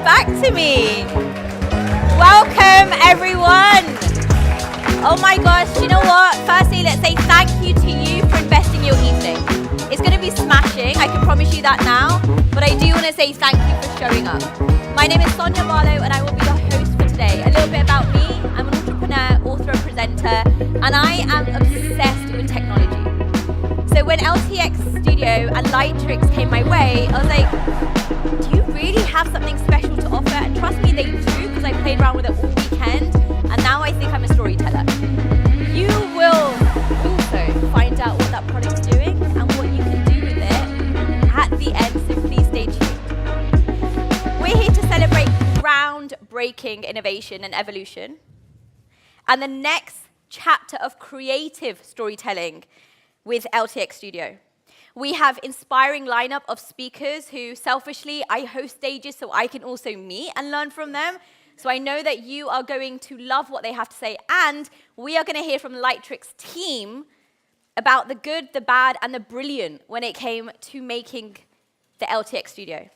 back to me. Welcome, everyone. Oh my gosh, you know what? Firstly, let's say thank you to you for investing your evening. It's going to be smashing, I can promise you that now, but I do want to say thank you for showing up. My name is Sonia Barlow and I will be your host for today. A little bit about me, I'm an entrepreneur, author and presenter, and I am obsessed with technology. So when LTX Studio and Livestream came my way, I was like, do you really have something special to offer? And trust me, they do, because I played around with it all weekend, and now I think I'm a storyteller. You will also find out what that product's doing and what you can do with it at the end, so please stay tuned. We're here to celebrate groundbreaking innovation and evolution, and the next chapter of creative storytelling with LTX Studio. We have inspiring lineup of speakers who selfishly I host stages so I can also meet and learn from them. So I know that you are going to love what they have to say, and we are going to hear from the Livestream team about the good, the bad, and the brilliant when it came to making the LTX Studio.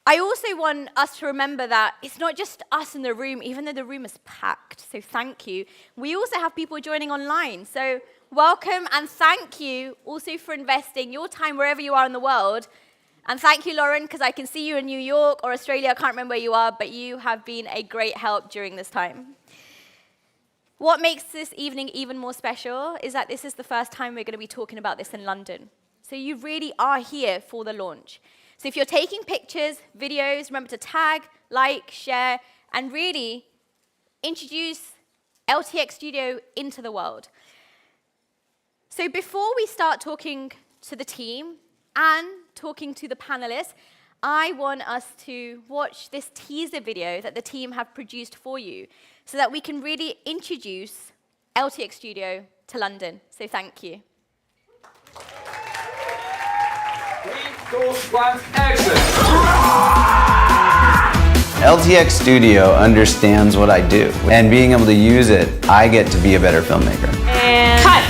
I also want us to remember that it's not just us in the room, even though the room is packed, so thank you. We also have people joining online, so welcome and thank you also for investing your time wherever you are in the world. And thank you, Lauren, because I can see you in New York or Australia, I can't remember where you are, but you have been a great help during this time. What makes this evening even more special is that this is the first time we're going to be talking about this in London. So you really are here for the launch. So if you're taking pictures, videos, remember to tag, like, share, and really introduce LTX Studio into the world. So before we start talking to the team and talking to the panelists, I want us to watch this teaser video that the team have produced for you so that we can really introduce LTX Studio to London. So thank you. 3, 2, 1, action! LTX Studio understands what I do, and being able to use it, I get to be a better filmmaker. And cut!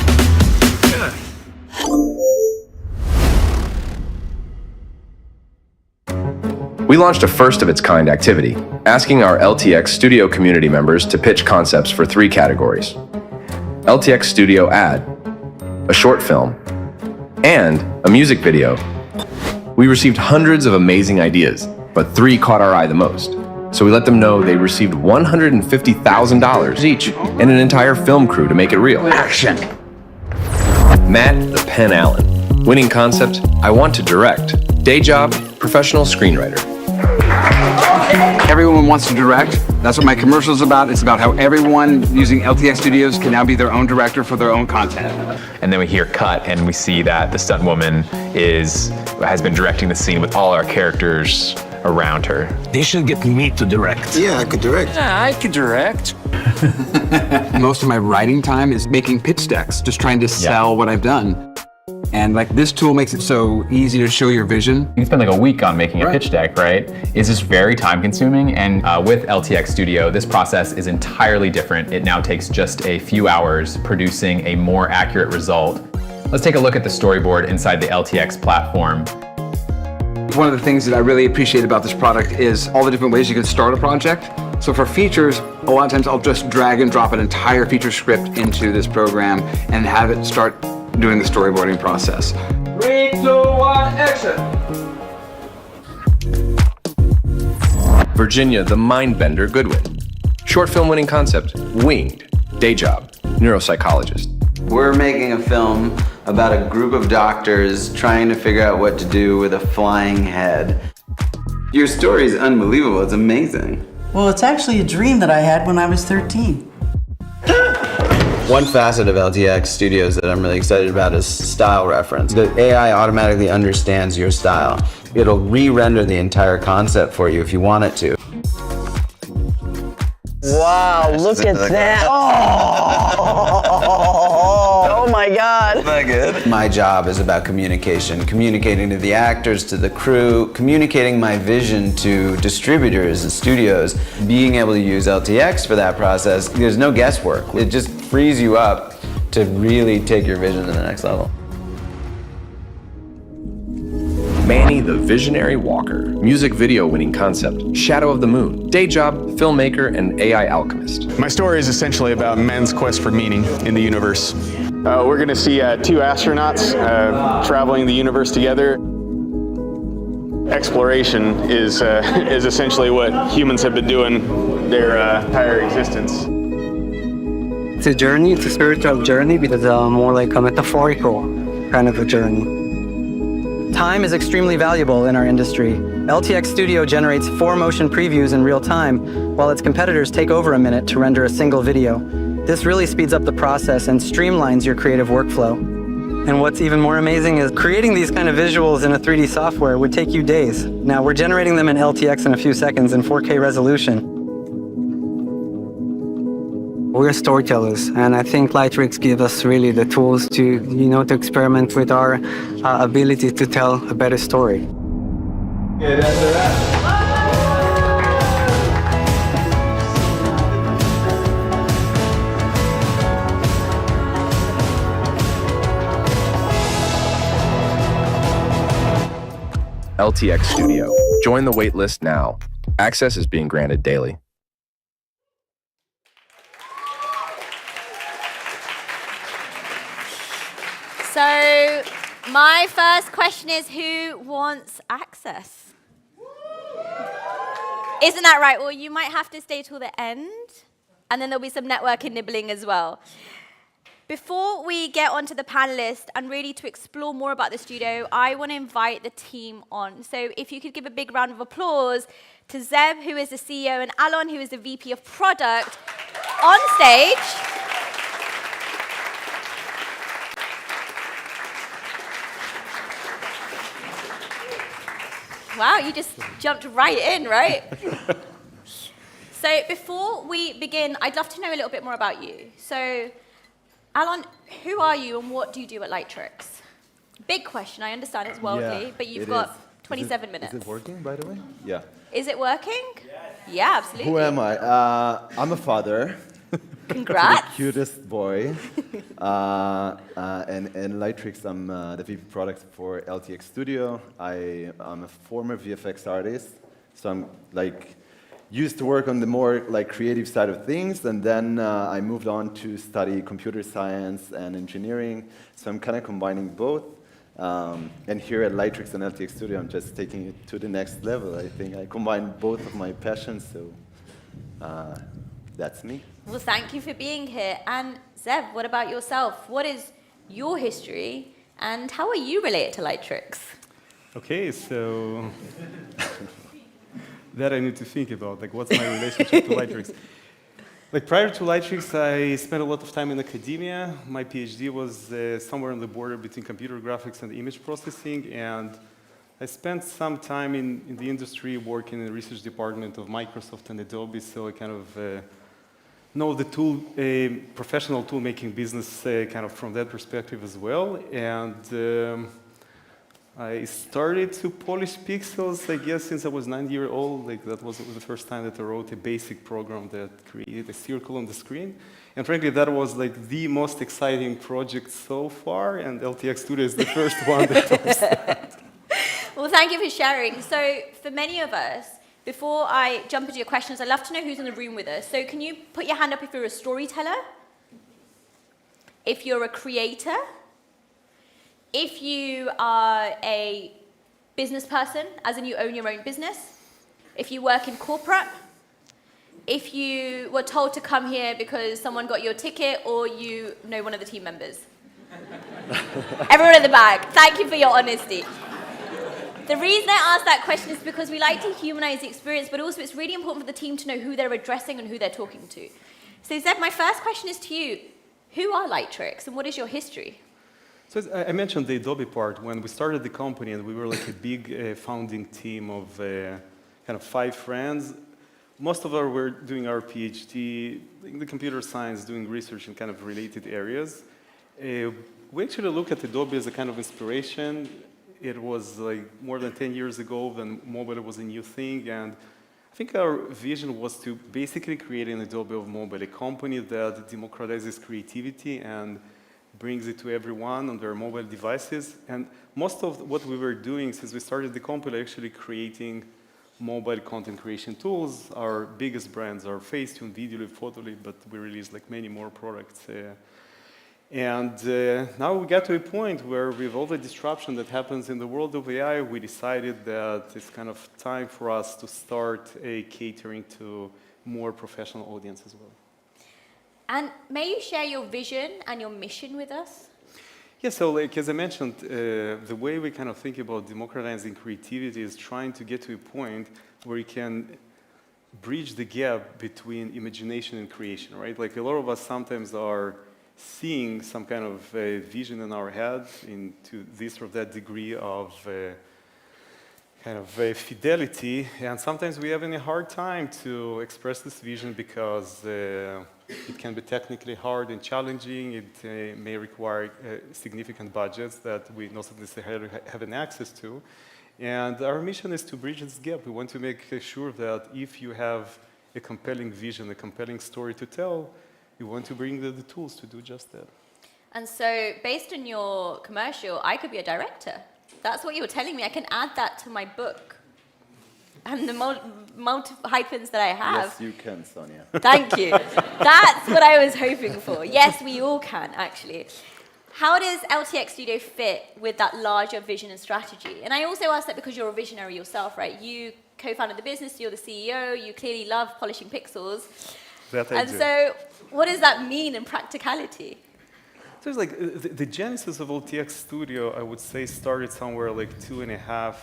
We launched a first-of-its-kind activity, asking our LTX Studio community members to pitch concepts for 3 categories: LTX Studio ad, a short film, and a music video. We received hundreds of amazing ideas, but 3 caught our eye the most. So we let them know they received $150,000 each and an entire film crew to make it real. Action! Matt the Pen Allen. Winning concept, I want to direct. Day job, professional screenwriter. Everyone wants to direct. That's what my commercial is about. It's about how everyone using LTX Studios can now be their own director for their own content. And then we hear cut and we see that the stunt woman has been directing the scene with all our characters around her. They should get me to direct. Yeah, I could direct. Yeah, I could direct. Most of my writing time is making pitch decks, just trying to sell what I've done. And like this tool makes it so easy to show your vision. You spend like a week on making a pitch deck, right? It's just very time consuming. And with LTX Studio, this process is entirely different. It now takes just a few hours producing a more accurate result. Let's take a look at the storyboard inside the LTX platform. One of the things that I really appreciate about this product is all the different ways you can start a project. So for features, a lot of times I'll just drag and drop an entire feature script into this program and have it start doing the storyboarding process. 3, 2, 1, action! Virginia the Mindbender Goodwin. Short film winning concept, Winged. Day job, neuropsychologist. We're making a film about a group of doctors trying to figure out what to do with a flying head. Your story is unbelievable, it's amazing. Well, it's actually a dream that I had when I was 13. One facet of LTX Studios that I'm really excited about is style reference. The AI automatically understands your style. It'll re-render the entire concept for you if you want it to. Wow, look at that. Oh my God. Isn't that good? My job is about communication, communicating to the actors, to the crew, communicating my vision to distributors and studios. Being able to use LTX for that process, there's no guesswork. It just frees you up to really take your vision to the next level. Manny the Visionary Walker, music video winning concept, Shadow of the Moon, day job, filmmaker, and AI alchemist. My story is essentially about men's quest for meaning in the universe. We're going to see two astronauts traveling the universe together. Exploration is essentially what humans have been doing their entire existence. It's a journey, it's a spiritual journey, because more like a metaphorical kind of a journey. Time is extremely valuable in our industry. LTX Studio generates 4 motion previews in real time, while its competitors take over a minute to render a single video. This really speeds up the process and streamlines your creative workflow. And what's even more amazing is creating these kind of visuals in a 3D software would take you days. Now we're generating them in LTX in a few seconds in 4K resolution. We're storytellers, and I think Lightrix gives us really the tools to, to experiment with our ability to tell a better story. Yeah, that's a wrap. LTX Studio. Join the waitlist now. Access is being granted daily. So, my first question is, who wants access? Isn't that right? Well, you might have to stay till the end, and then there'll be some networking nibbling as well. Before we get onto the panelists and really to explore more about the studio, I want to invite the team on. So if you could give a big round of applause to Zeb, who is the CEO, and Alon, who is the VP of Product, on stage. Wow, you just jumped right in, right? So before we begin, I'd love to know a little bit more about you. So, Alon, who are you and what do you do at Lightrix? Big question, I understand it's worldly, but you've got 27 minutes. Is it working, by the way? Yeah. Is it working? Yeah, absolutely. Who am I? I'm a father. Congrats. The cutest boy. And in Lightrix, I'm the VP product for LTX Studio. I'm a former VFX artist, so I'm used to work on the more creative side of things, and then I moved on to study computer science and engineering. So I'm kind of combining both. And here at Lightrix and LTX Studio, I'm just taking it to the next level. I think I combine both of my passions, so that's me. Well, thank you for being here. And Zeb, what about yourself? What is your history, and how are you related to Lightrix? Okay, so that I need to think about, what's my relationship to Lightrix? Prior to Lightrix, I spent a lot of time in academia. My PhD was somewhere on the border between computer graphics and image processing, and I spent some time in the industry working in the research department of Microsoft and Adobe, so I kind of know the professional tool-making business kind of from that perspective as well. And I started to polish pixels, I guess, since I was 9 years old. That was the first time that I wrote a basic program that created a circle on the screen. And frankly, that was the most exciting project so far, and LTX Studio is the first one that was that. Well, thank you for sharing. So for many of us, before I jump into your questions, I'd love to know who's in the room with us. So can you put your hand up if you're a storyteller? If you're a creator? If you are a business person, as in you own your own business? If you work in corporate? If you were told to come here because someone got your ticket or you know one of the team members? Everyone in the back, thank you for your honesty. The reason I ask that question is because we like to humanize the experience, but also it's really important for the team to know who they're addressing and who they're talking to. So Zeb, my first question is to you. Who are Lightrix and what is your history? So I mentioned the Adobe part. When we started the company and we were a big founding team of kind of 5 friends, most of us were doing our PhD in the computer science, doing research in kind of related areas. We actually look at Adobe as a kind of inspiration. It was more than 10 years ago when mobile was a new thing, and I think our vision was to basically create an Adobe of mobile, a company that democratizes creativity and brings it to everyone on their mobile devices. And most of what we were doing since we started the company, actually creating mobile content creation tools. Our biggest brands are Facetune, Videolib, Photolib, but we released like many more products. Now we got to a point where with all the disruption that happens in the world of AI, we decided that it's kind of time for us to start catering to more professional audience as well. And may you share your vision and your mission with us? Yeah, so like, as I mentioned, the way we kind of think about democratizing creativity is trying to get to a point where you can bridge the gap between imagination and creation, right? Like a lot of us sometimes are seeing some kind of vision in our head into this or that degree of kind of fidelity, and sometimes we have a hard time to express this vision because it can be technically hard and challenging. It may require significant budgets that we not necessarily have an access to. And our mission is to bridge this gap. We want to make sure that if you have a compelling vision, a compelling story to tell, you want to bring the tools to do just that. And so, based on your commercial, I could be a director. That's what you were telling me. I can add that to my book. And the multi-hyphens that I have. Yes, you can, Sonia. Thank you. That's what I was hoping for. Yes, we all can, actually. How does LTX Studio fit with that larger vision and strategy? And I also ask that because you're a visionary yourself, right? You co-founded the business, you're the CEO, you clearly love polishing pixels. That I do. So what does that mean in practicality? So it's like the genesis of LTX Studio, I would say, started somewhere like 2.5,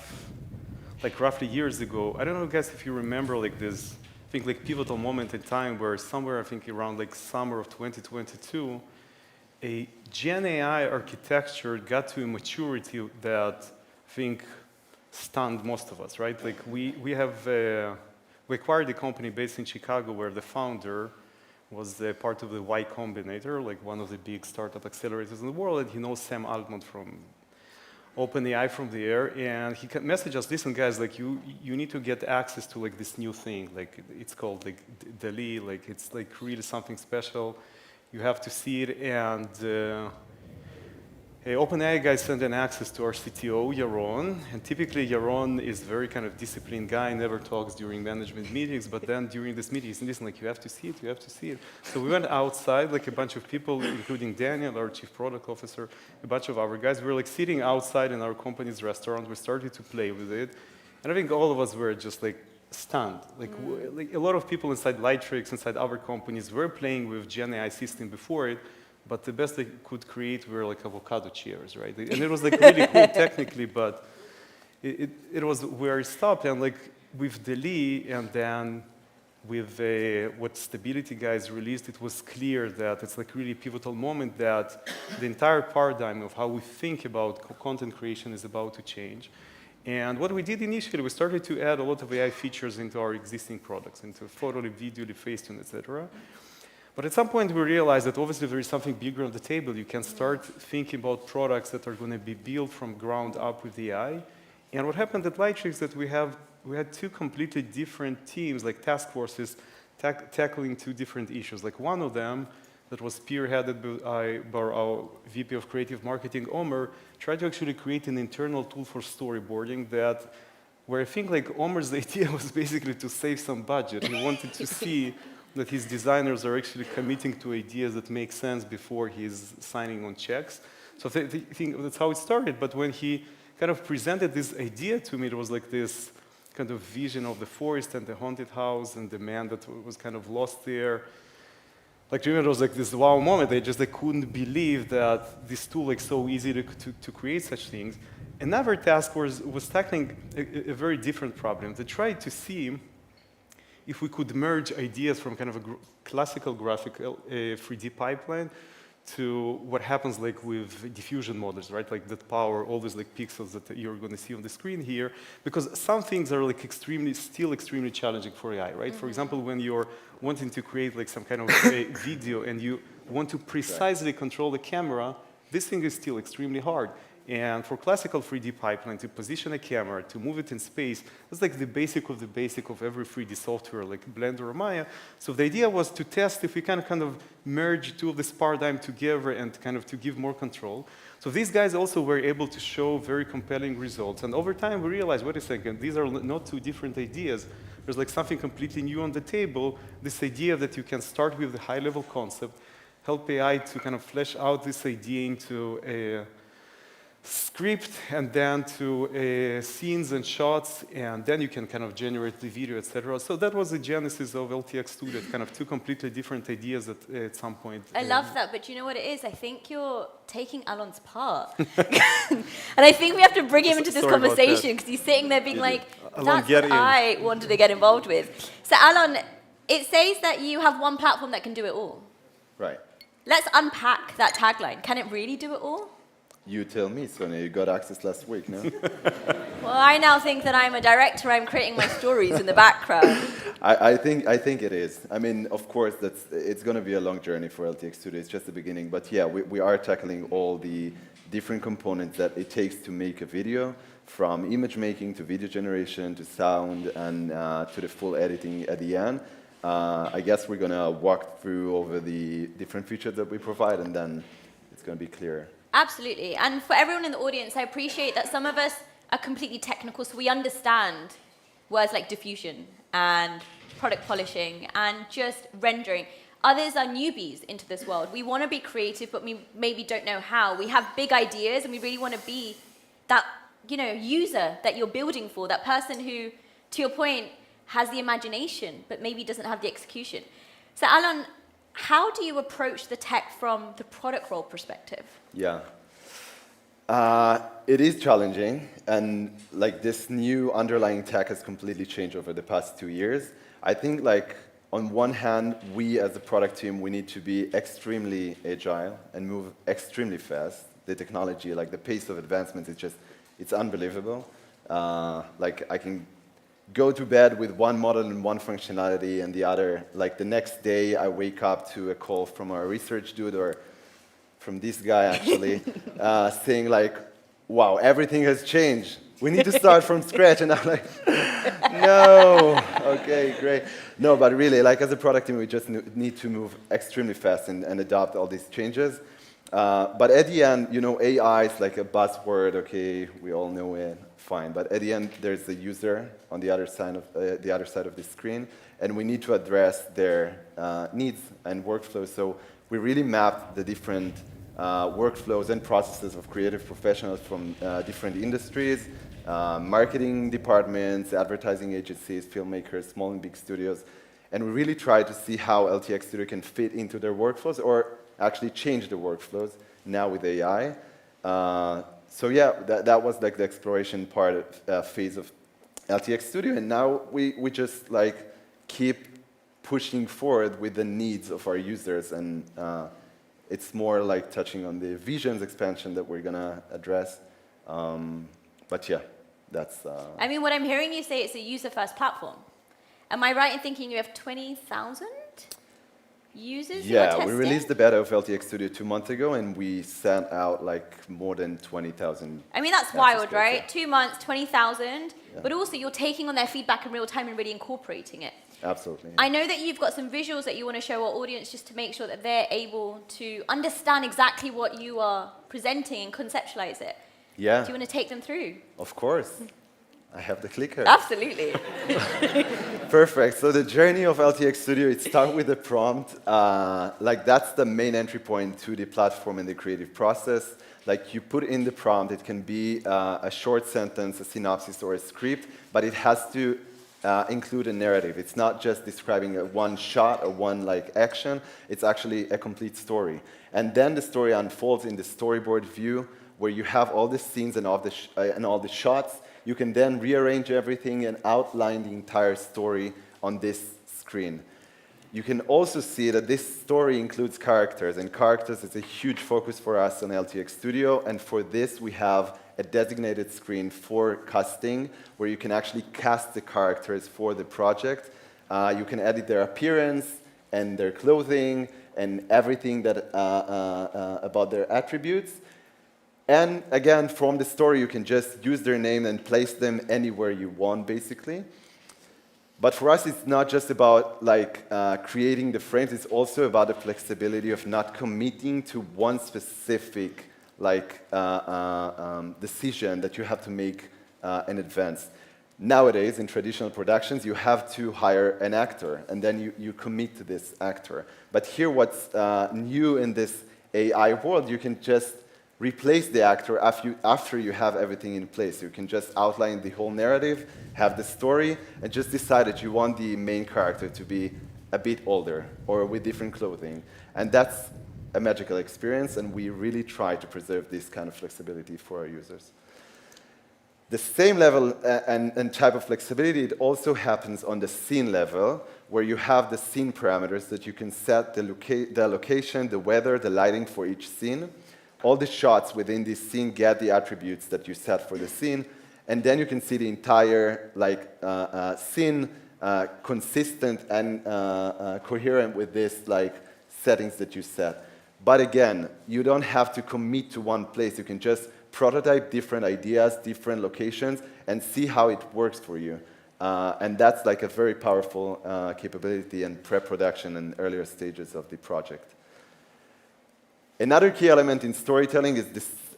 like roughly years ago. I don't know, guys, if you remember like this, I think like pivotal moment in time where somewhere, I think around like summer of 2022, a Gen AI architecture got to a maturity that I think stunned most of us, right? Like we acquired a company based in Chicago where the founder was part of the Y Combinator, like one of the big startup accelerators in the world, and he knows Sam Altman from OpenAI from there, and he messaged us, listen guys, like you need to get access to like this new thing, like it's called like DALL-E, like it's like really something special, you have to see it, and OpenAI guys sent an access to our CTO, Yaron, and typically Yaron is very kind of disciplined guy, never talks during management meetings, but then during this meeting, he's listen, like you have to see it, you have to see it. So we went outside, like a bunch of people, including Daniel, our chief product officer, a bunch of our guys, we were like sitting outside in our company's restaurant, we started to play with it, and I think all of us were just like stunned. Like a lot of people inside Lightrix, inside other companies were playing with Gen AI system before it, but the best they could create were like avocado chairs, right? And it was like really cool technically, but it was where it stopped. And like with DALL-E and then with what Stability guys released, it was clear that it's like really a pivotal moment that the entire paradigm of how we think about content creation is about to change. And what we did initially, we started to add a lot of AI features into our existing products, into Photolib, Videolib, Facetune, etc. But at some point, we realized that obviously there is something bigger on the table. You can start thinking about products that are going to be built from ground up with AI. And what happened at Lightrix is that we had two completely different teams, like task forces, tackling two different issues. Like one of them that was spearheaded by our VP of Creative Marketing, Omer, tried to actually create an internal tool for storyboarding where I think like Omer's idea was basically to save some budget. He wanted to see that his designers are actually committing to ideas that make sense before he's signing on checks. So I think that's how it started. But when he kind of presented this idea to me, it was like this kind of vision of the forest and the haunted house and the man that was kind of lost there. Like, to me, it was like this wow moment. I couldn't believe that this tool like so easy to create such things. Another task force was tackling a very different problem. They tried to see if we could merge ideas from kind of a classical graphical 3D pipeline to what happens like with diffusion models, right? Like that power all these like pixels that you're going to see on the screen here, because some things are like still extremely challenging for AI, right? For example, when you're wanting to create like some kind of video and you want to precisely control the camera, this thing is still extremely hard. And for classical 3D pipeline, to position a camera, to move it in space, that's like the basic of every 3D software, like Blender or Maya. So the idea was to test if we can kind of merge two of this paradigm together and kind of to give more control. So these guys also were able to show very compelling results. And over time, we realized, wait a second, these are not two different ideas. There's like something completely new on the table, this idea that you can start with the high-level concept, help AI to kind of flesh out this idea into a script and then to scenes and shots, and then you can kind of generate the video, etc. So that was the genesis of LTX Studio, kind of two completely different ideas at some point. I love that, but you know what it is? I think you're taking Alon's part. And I think we have to bring him into this conversation because he's sitting there being like, that's what I wanted to get involved with. So Alon, it says that you have one platform that can do it all. Right. Let's unpack that tagline. Can it really do it all? You tell me, Sonia. You got access last week, no? Well, I now think that I'm a director. I'm creating my stories in the background. I think it is. I mean, of course, it's going to be a long journey for LTX Studio. It's just the beginning. But yeah, we are tackling all the different components that it takes to make a video, from image making to video generation to sound and to the full editing at the end. I guess we're going to walk through over the different features that we provide, and then it's going to be clearer. Absolutely. And for everyone in the audience, I appreciate that some of us are completely technical, so we understand words like diffusion and product polishing and just rendering. Others are newbies into this world. We want to be creative, but we maybe don't know how. We have big ideas, and we really want to be that, user that you're building for, that person who, to your point, has the imagination, but maybe doesn't have the execution. So Alon, how do you approach the tech from the product role perspective? Yeah. It is challenging, and like this new underlying tech has completely changed over the past 2 years. I think like on one hand, we as a product team, we need to be extremely agile and move extremely fast. The technology, like the pace of advancement is it's unbelievable. Like I can go to bed with one model and one functionality and the other. Like the next day, I wake up to a call from our research dude or from this guy actually, saying like, wow, everything has changed. We need to start from scratch. And I'm like, no, okay, great. No, but really, like as a product team, we just need to move extremely fast and adopt all these changes. But at the end, AI is like a buzzword, okay, we all know it. Fine, but at the end, there's the user on the other side of the screen, and we need to address their needs and workflows. So we really mapped the different workflows and processes of creative professionals from different industries, marketing departments, advertising agencies, filmmakers, small and big studios, and we really tried to see how LTX Studio can fit into their workflows or actually change the workflows now with AI. So yeah, that was like the exploration phase of LTX Studio, and now we just like keep pushing forward with the needs of our users, and it's more like touching on the visions expansion that we're gonna address. But yeah, that's. I mean, what I'm hearing you say, it's a user-first platform. Am I right in thinking you have 20,000? Users yeah, we released the beta of LTX Studio 2 months ago, and we sent out like more than 20,000. I mean, that's wild, right? Yeah. 2 months, 20,000, yeah. But also you're taking on their feedback in real time and really incorporating it. Absolutely. I know that you've got some visuals that you want to show our audience just to make sure that they're able to understand exactly what you are presenting and conceptualize it. Yeah. Do you want to take them through? Of course. I have the clicker. Absolutely. Perfect. So the journey of LTX Studio, it starts with a prompt. Like that's the main entry point to the platform and the creative process. Like you put in the prompt, it can be a short sentence, a synopsis, or a script, but it has to include a narrative. It's not just describing a one shot or one like action. It's actually a complete story. And then the story unfolds in the storyboard view, where you have all the scenes and all the shots. You can then rearrange everything and outline the entire story on this screen. You can also see that this story includes characters, and characters is a huge focus for us on LTX Studio, and for this we have a designated screen for casting, where you can actually cast the characters for the project. You can edit their appearance and their clothing and everything that about their attributes. And again, from the story, you can just use their name and place them anywhere you want, basically. But for us, it's not just about like creating the frames. It's also about the flexibility of not committing to one specific like decision that you have to make in advance. Nowadays, in traditional productions, you have to hire an actor, and then you commit to this actor. But here, what's new in this AI world, you can just replace the actor after you have everything in place. You can just outline the whole narrative, have the story, and just decide that you want the main character to be a bit older or with different clothing. And that's a magical experience, and we really try to preserve this kind of flexibility for our users. The same level and type of flexibility, it also happens on the scene level, where you have the scene parameters that you can set the location, the weather, the lighting for each scene. All the shots within this scene get the attributes that you set for the scene, and then you can see the entire scene consistent and coherent with this settings that you set. But again, you don't have to commit to one place. You can just prototype different ideas, different locations, and see how it works for you. And that's like a very powerful capability in pre-production and earlier stages of the project. Another key element in storytelling is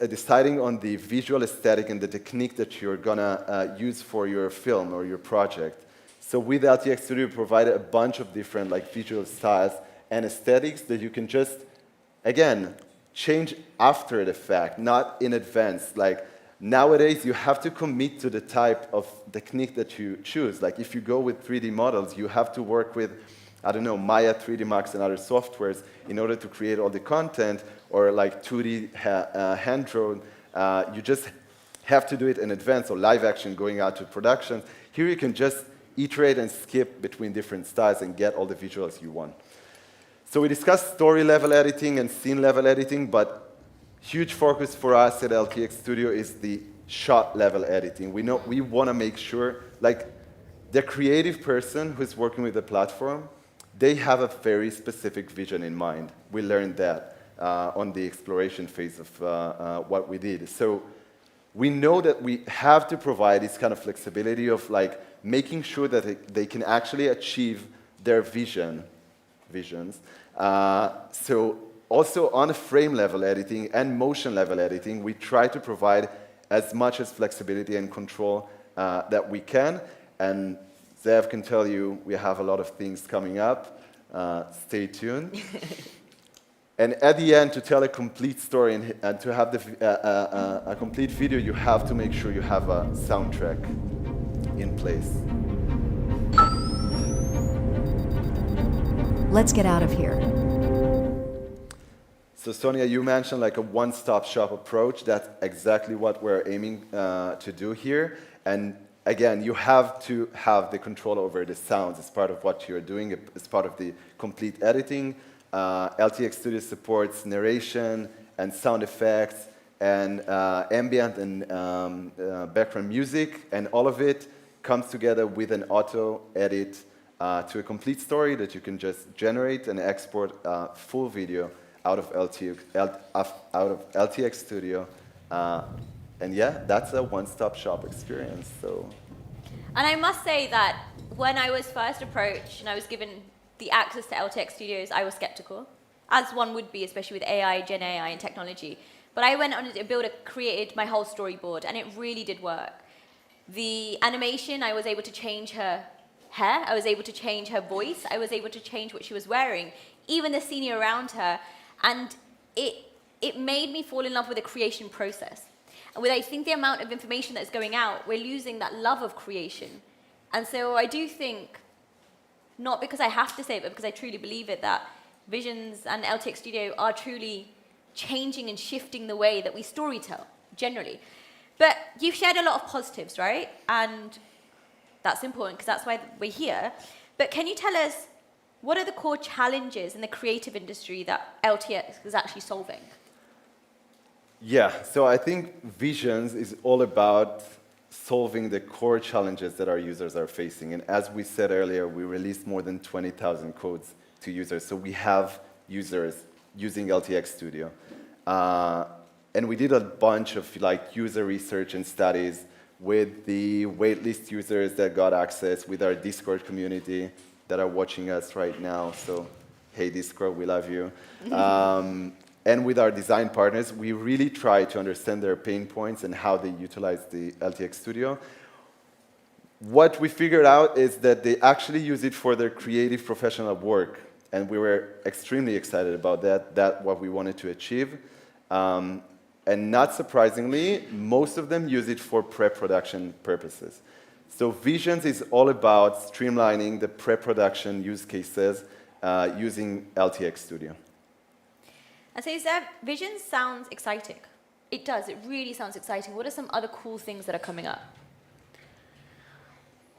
deciding on the visual aesthetic and the technique that you're gonna use for your film or your project. So with LTX Studio, we provide a bunch of different visual styles and aesthetics that you can just, again, change after the fact, not in advance. Like nowadays, you have to commit to the type of technique that you choose. Like if you go with 3D models, you have to work with, I don't know, Maya, 3D Max, and other softwares in order to create all the content, or like 2D hand-drawn. You just have to do it in advance, or live action going out to production. Here you can just iterate and skip between different styles and get all the visuals you want. So we discussed story-level editing and scene-level editing, but huge focus for us at LTX Studio is the shot-level editing. We want to make sure, like, the creative person who's working with the platform, they have a very specific vision in mind. We learned that on the exploration phase of what we did. So we know that we have to provide this kind of flexibility of making sure that they can actually achieve their visions. So also on frame level editing and motion level editing, we try to provide as much as flexibility and control that we can. And Zev can tell you we have a lot of things coming up. Stay tuned. And at the end, to tell a complete story and to have a complete video, you have to make sure you have a soundtrack in place. Let's get out of here. So Sonia, you mentioned a one-stop shop approach. That's exactly what we're aiming to do here. And again, you have to have the control over the sounds as part of what you're doing, as part of the complete editing. LTX Studio supports narration and sound effects and ambient and background music, and all of it comes together with an auto edit to a complete story that you can just generate and export full video out of LTX Studio. And yeah, that's a one-stop shop experience. So. And I must say that when I was first approached and I was given the access to LTX Studios, I was skeptical, as one would be, especially with AI, Gen AI, and technology. But I went on to created my whole storyboard, and it really did work. The animation, I was able to change her hair, I was able to change her voice, I was able to change what she was wearing, even the scenery around her, and it made me fall in love with the creation process. And with, I think, the amount of information that's going out, we're losing that love of creation. And so I do think, not because I have to say it, but because I truly believe it, that Visions and LTX Studio are truly changing and shifting the way that we storytell, generally. But you've shared a lot of positives, right? And that's important, because that's why we're here. But can you tell us, what are the core challenges in the creative industry that LTX is actually solving? Yeah, so I think Visions is all about solving the core challenges that our users are facing. And as we said earlier, we released more than 20,000 codes to users. So we have users using LTX Studio. And we did a bunch of like user research and studies with the waitlist users that got access, with our Discord community that are watching us right now. So, hey Discord, we love you. And with our design partners, we really try to understand their pain points and how they utilize the LTX Studio. What we figured out is that they actually use it for their creative professional work. And we were extremely excited about that. That's what we wanted to achieve. And not surprisingly, most of them use it for pre-production purposes. So Visions is all about streamlining the pre-production use cases using LTX Studio. And so Visions sounds exciting. It does, it really sounds exciting. What are some other cool things that are coming up?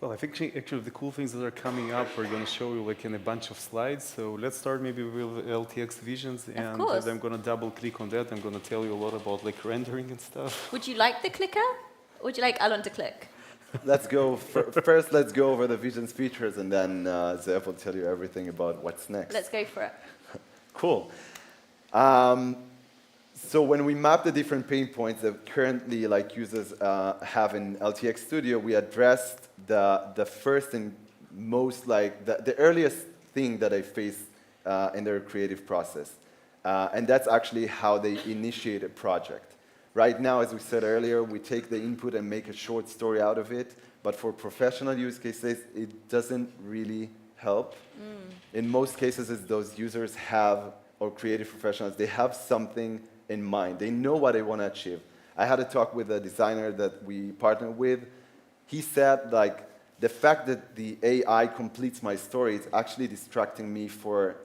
Well, I think actually the cool things that are coming up, we're going to show you like in a bunch of slides. So let's start maybe with LTX Visions, and then I'm going to double click on that. I'm going to tell you a lot about like rendering and stuff. Would you like the clicker? Or would you like Alon to click? Let's go, first let's go over the Visions features, and then Zev will tell you everything about what's next. Let's go for it. Cool. So when we map the different pain points that currently like users have in LTX Studio, we addressed the first and most like the earliest thing that they face in their creative process. And that's actually how they initiate a project. Right now, as we said earlier, we take the input and make a short story out of it. But for professional use cases, it doesn't really help. In most cases, as those users have, or creative professionals, they have something in mind. They know what they want to achieve. I had a talk with a designer that we partnered with. He said, like, the fact that the AI completes my story is actually distracting me from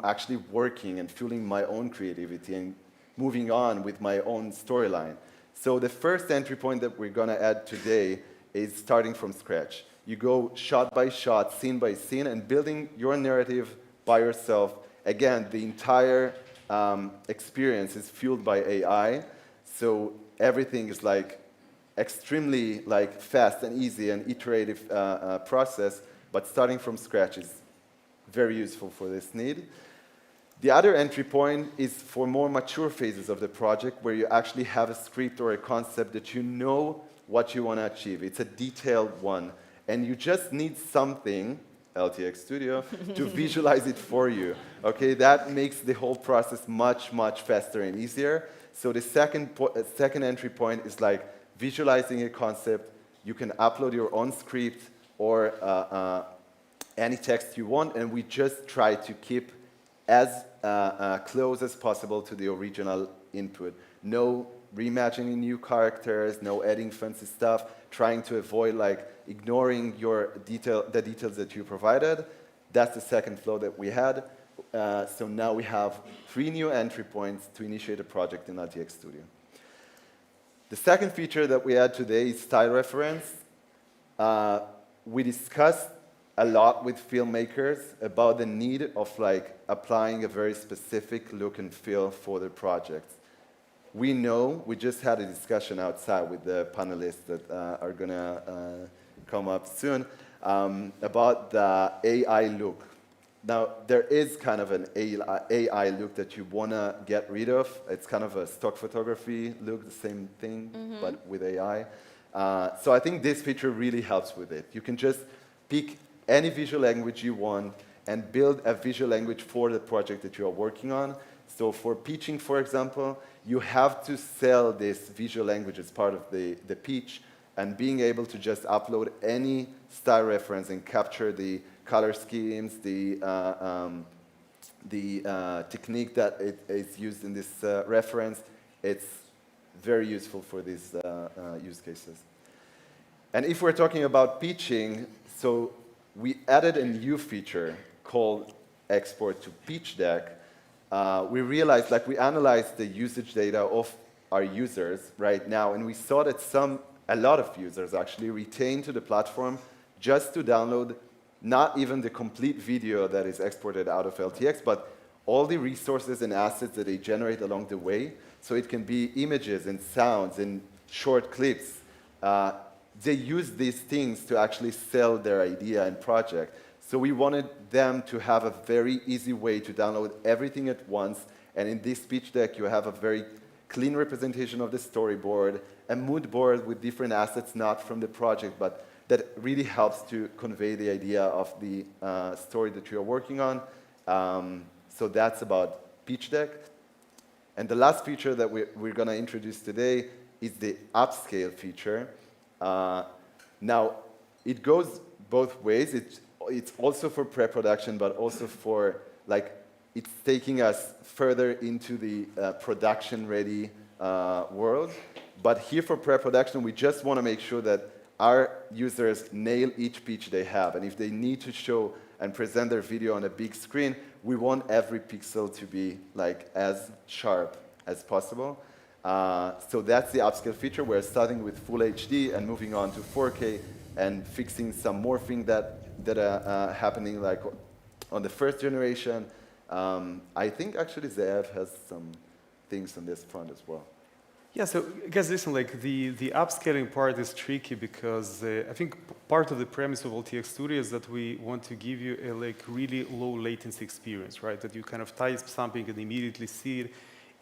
actually working and fueling my own creativity and moving on with my own storyline. So the first entry point that we're going to add today is starting from scratch. You go shot by shot, scene by scene, and building your narrative by yourself. Again, the entire experience is fueled by AI, so everything is like extremely like fast and easy and iterative process, but starting from scratch is very useful for this need. The other entry point is for more mature phases of the project where you actually have a script or a concept that you know what you want to achieve. It's a detailed one, and you just need something, LTX Studio, to visualize it for you. Okay, that makes the whole process much, much faster and easier. So the second entry point is like visualizing a concept. You can upload your own script or any text you want, and we just try to keep as close as possible to the original input. No reimagining new characters, no adding fancy stuff, trying to avoid like ignoring the details that you provided. That's the second flow that we had. So now we have 3 new entry points to initiate a project in LTX Studio. The second feature that we had today is style reference. We discussed a lot with filmmakers about the need of like applying a very specific look and feel for their projects. We know, we just had a discussion outside with the panelists that are gonna come up soon about the AI look. Now, there is kind of an AI look that you wanna get rid of. It's kind of a stock photography look, the same thing, but with AI. So I think this feature really helps with it. You can just pick any visual language you want and build a visual language for the project that you are working on. So for pitching, for example, you have to sell this visual language as part of the pitch, and being able to just upload any style reference and capture the color schemes, the technique that is used in this reference, it's very useful for these use cases. And if we're talking about pitching, so we added a new feature called Export to Pitch Deck. We realized, like, we analyzed the usage data of our users right now, and we saw that a lot of users actually retain to the platform just to download not even the complete video that is exported out of LTX, but all the resources and assets that they generate along the way. So it can be images and sounds and short clips. They use these things to actually sell their idea and project. So we wanted them to have a very easy way to download everything at once. And in this pitch deck, you have a very clean representation of the storyboard, a mood board with different assets not from the project, but that really helps to convey the idea of the story that you're working on. So that's about pitch deck. And the last feature that we're going to introduce today is the upscale feature. Now, it goes both ways. It's also for pre-production, but also for, like, it's taking us further into the production-ready world. But here for pre-production, we just want to make sure that our users nail each pitch they have. And if they need to show and present their video on a big screen, we want every pixel to be like as sharp as possible. So that's the upscale feature. We're starting with full HD and moving on to 4K and fixing some more things that are happening like on the first generation. I think actually Zeev has some things on this front as well. Yeah, so guys, listen, like the upscaling part is tricky because I think part of the premise of LTX Studio is that we want to give you a like really low latency experience, right? That you kind of type something and immediately see it.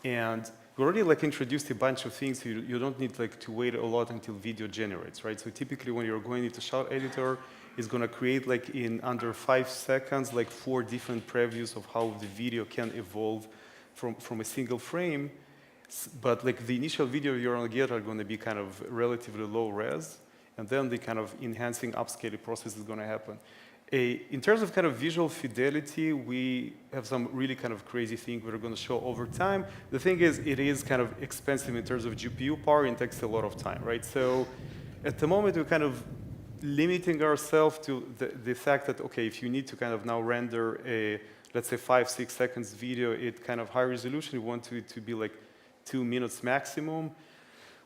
And we already like introduced a bunch of things. You don't need like to wait a lot until video generates, right? So typically when you're going into shot editor, it's going to create like in under 5 seconds, like 4 different previews of how the video can evolve from a single frame. But like the initial video you're going to get are going to be kind of relatively low res, and then the kind of enhancing upscaling process is going to happen. In terms of kind of visual fidelity, we have some really kind of crazy thing we're going to show over time. The thing is, it is kind of expensive in terms of GPU power and takes a lot of time, right? So at the moment, we're kind of limiting ourselves to the fact that, okay, if you need to kind of now render a, let's say 5-6 seconds video at kind of high resolution, you want it to be like 2 minutes maximum.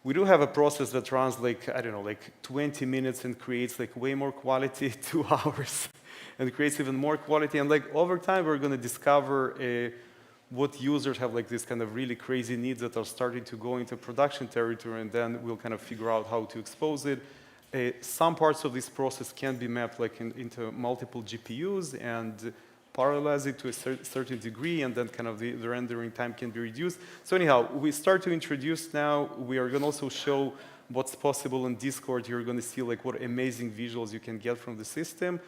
We do have a process that runs like, I don't know, like 20 minutes and creates like way more quality, 2 hours, and creates even more quality. And like over time, we're going to discover what users have like this kind of really crazy needs that are starting to go into production territory, and then we'll kind of figure out how to expose it. Some parts of this process can be mapped like into multiple GPUs and parallelize it to a certain degree, and then kind of the rendering time can be reduced. So anyhow, we start to introduce now, we are going to also show what's possible in Discord. You're going to see like what amazing visuals you can get from the system.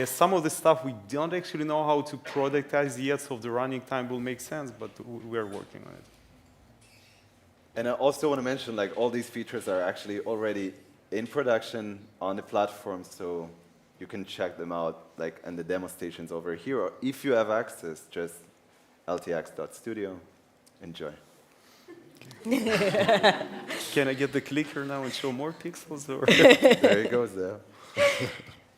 Some of the stuff we don't actually know how to productize yet, so the running time will make sense, but we're working on it. And I also want to mention like all these features are actually already in production on the platform, so you can check them out like in the demo stations over here, or if you have access, just LTX.studio. Enjoy. Can I get the clicker now and show more pixels? Or? There it goes there.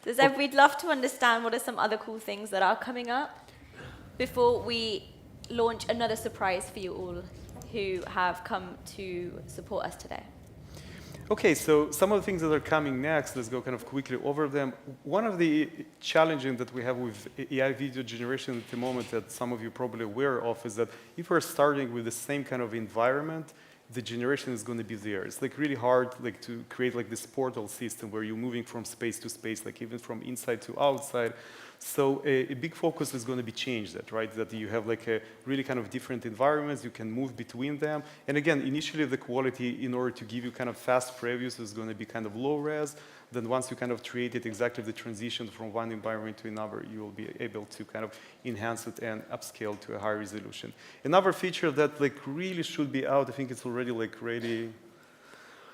So Zev, we'd love to understand what are some other cool things that are coming up before we launch another surprise for you all who have come to support us today. Okay, so some of the things that are coming next, let's go kind of quickly over them. One of the challenges that we have with AI video generation at the moment that some of you are probably aware of is that if we're starting with the same kind of environment, the generation is going to be there. It's like really hard like to create like this portal system where you're moving from space to space, like even from inside to outside. So a big focus is going to be changed that, right? That you have like a really kind of different environments, you can move between them. And again, initially the quality in order to give you kind of fast previews is going to be kind of low res. Then once you kind of created exactly the transition from one environment to another, you will be able to kind of enhance it and upscale to a higher resolution. Another feature that like really should be out, I think it's already like ready,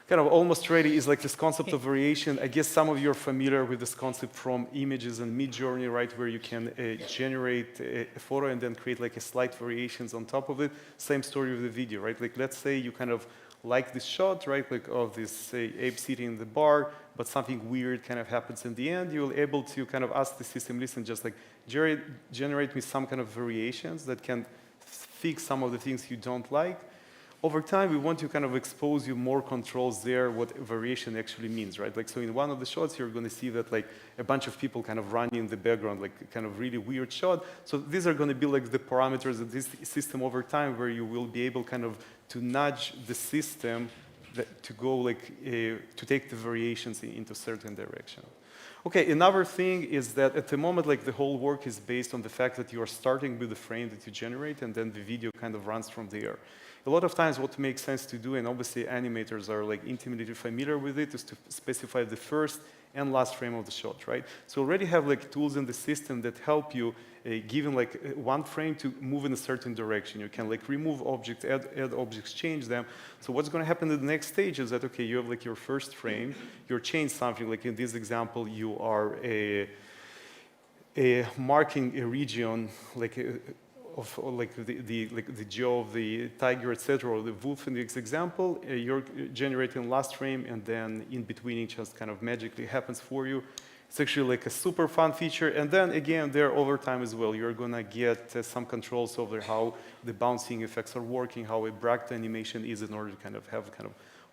kind of almost ready, is like this concept of variation. I guess some of you are familiar with this concept from images and Midjourney, right, where you can generate a photo and then create like a slight variations on top of it. Same story with the video, right? Like let's say you kind of like this shot, right, like of this ape sitting in the bar, but something weird kind of happens in the end. You'll able to kind of ask the system, listen, just like generate me some kind of variations that can fix some of the things you don't like. Over time, we want to kind of expose you more controls there, what variation actually means, right? Like, so in one of the shots, you're going to see that like a bunch of people kind of running in the background, like kind of really weird shot. So these are going to be like the parameters of this system over time where you will be able kind of to nudge the system to go like, to take the variations into certain direction. Okay, another thing is that at the moment, like the whole work is based on the fact that you are starting with the frame that you generate, and then the video kind of runs from there. A lot of times what makes sense to do, and obviously animators are like intimately familiar with it, is to specify the first and last frame of the shot, right? So already have like tools in the system that help you, given like one frame, to move in a certain direction. You can like remove objects, add objects, change them. So what's going to happen in the next stage is that, okay, you have like your first frame, you're changed something, like in this example, you are marking a region, like of like the jaw of the tiger, etc., or the wolf in this example. You're generating last frame, and then in between it just kind of magically happens for you. It's actually like a super fun feature. And then again, there over time as well, you're gonna get some controls over how the bouncing effects are working, how a bracket animation is, in order to kind of have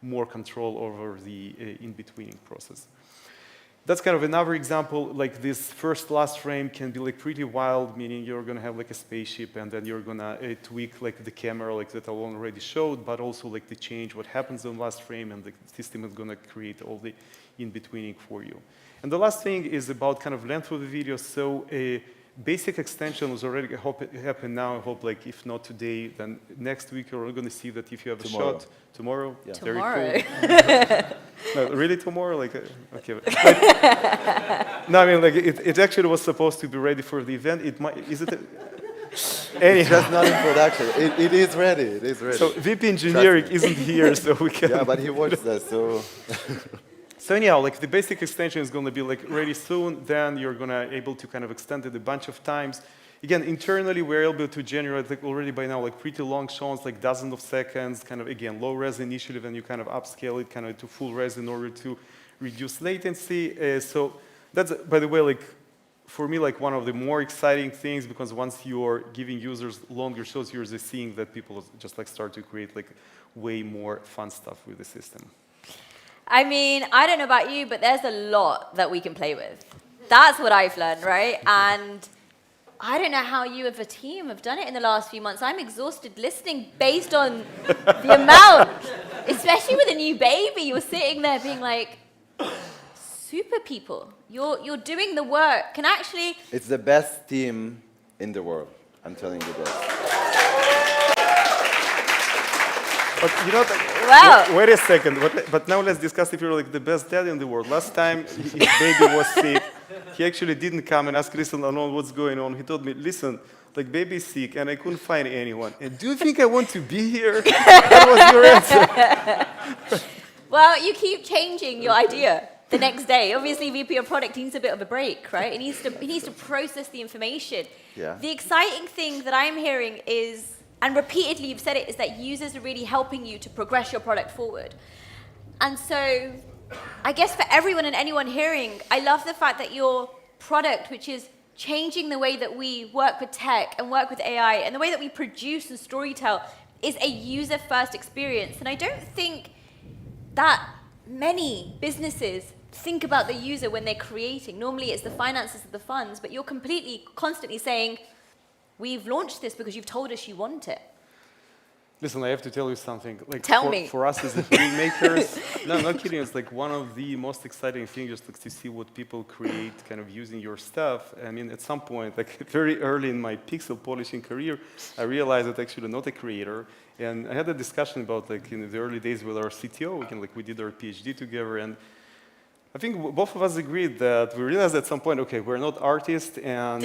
more control over the in-betweening process. That's kind of another example. Like this first last frame can be like pretty wild, meaning you're gonna have like a spaceship, and then you're gonna tweak like the camera, like that I already showed, but also like the change what happens in last frame, and the system is gonna create all the in-betweening for you. And the last thing is about kind of length of the video. So a basic extension was already happened now. I hope, like, if not today, then next week you're going to see that if you have a shot tomorrow. Yeah. Tomorrow. Very cool. No, really tomorrow? Like, okay. No, I mean, like, it actually was supposed to be ready for the event. It might, is it? It's just not in production. It is ready. It is ready. So VP Engineering isn't here, so we can. Yeah, but he watched that, so. So anyhow, like the basic extension is going to be like ready soon. Then you're going to able to kind of extend it a bunch of times. Again, internally, we're able to generate like already by now like pretty long shots, like dozens of seconds, kind of again low res initially, then you kind of upscale it kind of to full res in order to reduce latency. So that's, by the way, like for me, like one of the more exciting things, because once you're giving users longer shots, you're just seeing that people just like start to create like way more fun stuff with the system. I mean, I don't know about you, but there's a lot that we can play with. That's what I've learned, right? And I don't know how you as a team have done it in the last few months. I'm exhausted listening based on the amount, especially with a new baby. You're sitting there being like, super people. You're doing the work. Can actually... It's the best team in the world. I'm telling you that. But you know, wow. Wait a second. But now let's discuss if you're like the best dad in the world. Last time his baby was sick, he actually didn't come and ask, listen, what's going on. He told me, listen, like baby's sick and I couldn't find anyone. And do you think I want to be here? That was your answer. Well, you keep changing your idea the next day. Obviously, VP of product needs a bit of a break, right? He needs to process the information. Yeah. The exciting thing that I'm hearing is, and repeatedly you've said it, is that users are really helping you to progress your product forward. And so I guess for everyone and anyone hearing, I love the fact that your product, which is changing the way that we work with tech and work with AI and the way that we produce and storytell, is a user-first experience. And I don't think that many businesses think about the user when they're creating. Normally it's the finances of the funds, but you're completely, constantly saying, we've launched this because you've told us you want it. Listen, I have to tell you something. Like tell me. For us as filmmakers, no, not kidding. It's like one of the most exciting things just like to see what people create, kind of using your stuff. I mean, at some point, like very early in my pixel polishing career, I realized that actually I'm not a creator. And I had a discussion about like in the early days with our CTO. We did our PhD together, and I think both of us agreed that we realized at some point, okay, we're not artists, and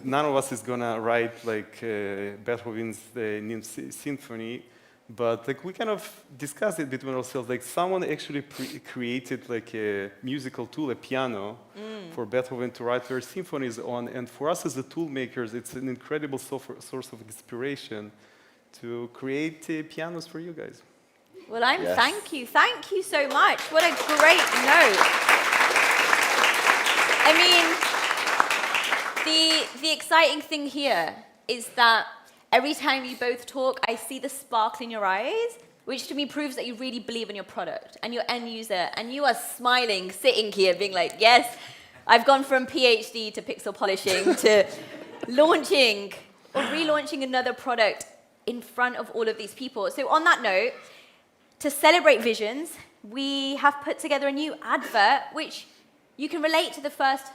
none of us is gonna write like Beethoven's Ninth Symphony, but like we kind of discussed it between ourselves. Like someone actually created like a musical tool, a piano, for Beethoven to write their symphonies on, and for us as the tool makers, it's an incredible source of inspiration to create pianos for you guys. Well, thank you so much. What a great note. I mean, the exciting thing here is that every time you both talk, I see the sparkle in your eyes, which to me proves that you really believe in your product and your end user, and you are smiling, sitting here, being like, yes, I've gone from PhD to pixel polishing to launching or relaunching another product in front of all of these people. So on that note, to celebrate visions, we have put together a new advert, which you can relate to the first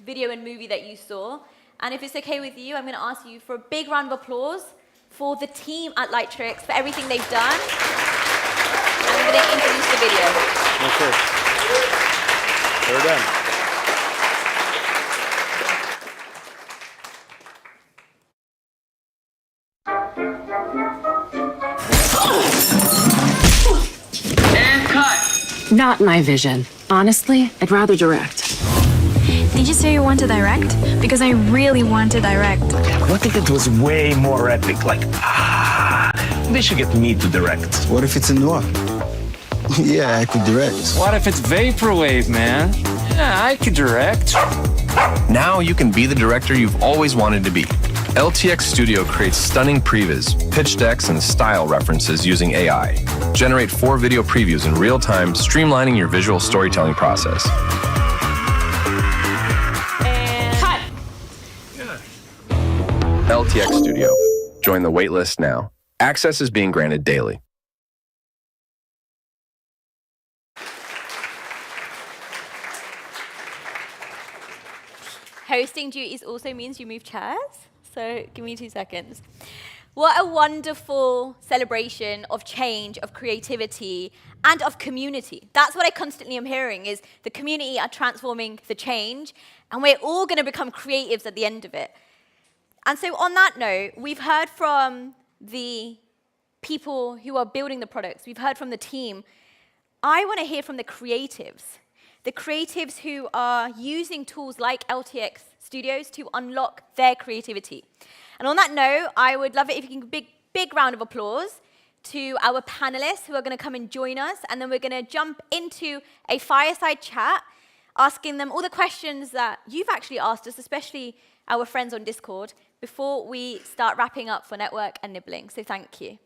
video and movie that you saw. And if it's okay with you, I'm going to ask you for a big round of applause for the team at Lightrix for everything they've done. And I'm going to introduce the video. Okay. We're done. And cut! Not my vision. Honestly, I'd rather direct. Did you say you want to direct? Because I really want to direct. What if it was way more epic? Like, they should get me to direct. What if it's a noir? Yeah, I could direct. What if it's vaporwave, man? Yeah, I could direct. Now you can be the director you've always wanted to be. LTX Studio creates stunning previs, pitch decks, and style references using AI. Generate 4 video previews in real time, streamlining your visual storytelling process. And cut! LTX Studio. Join the waitlist now. Access is being granted daily. Hosting duties also means you move chairs. So give me 2 seconds. What a wonderful celebration of change, of creativity, and of community. That's what I constantly am hearing, is the community are transforming the change, and we're all going to become creatives at the end of it. And so on that note, we've heard from the people who are building the products. We've heard from the team. I want to hear from the creatives who are using tools like LTX Studios to unlock their creativity. And on that note, I would love it if you can give a big round of applause to our panelists who are going to come and join us, and then we're going to jump into a fireside chat, asking them all the questions that you've actually asked us, especially our friends on Discord, before we start wrapping up for Network and Nibbling. So thank you.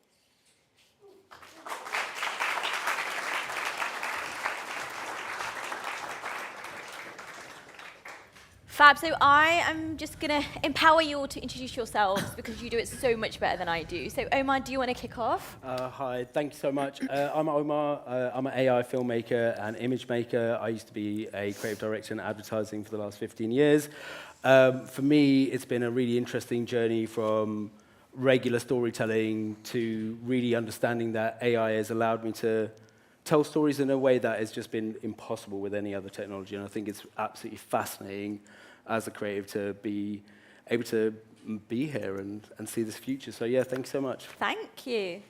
Fab, so I am just going to empower you all to introduce yourselves because you do it so much better than I do. So Omar, do you want to kick off? Hi, thank you so much. I'm Omar. I'm an AI filmmaker and image maker. I used to be a creative director in advertising for the last 15 years. For me, it's been a really interesting journey from regular storytelling to really understanding that AI has allowed me to tell stories in a way that has just been impossible with any other technology. And I think it's absolutely fascinating as a creative to be able to be here and see this future. So yeah, thanks so much. Thank you.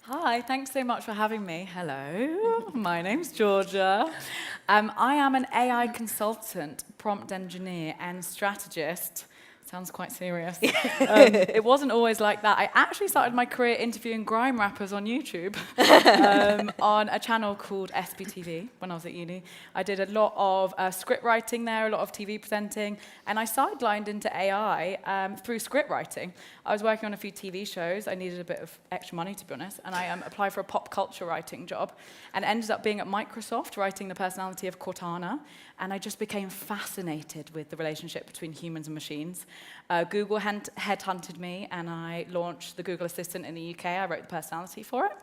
Hi, thanks so much for having me. Hello, my name's Georgia. I am an AI consultant, prompt engineer, and strategist. Sounds quite serious. It wasn't always like that. I actually started my career interviewing grime rappers on YouTube on a channel called SBTV when I was at uni. I did a lot of script writing there, a lot of TV presenting, and I sidelined into AI through script writing. I was working on a few TV shows. I needed a bit of extra money, to be honest, and I applied for a pop culture writing job and ended up being at Microsoft writing the personality of Cortana, and I just became fascinated with the relationship between humans and machines. Google headhunted me, and I launched the Google Assistant in the UK. I wrote the personality for it.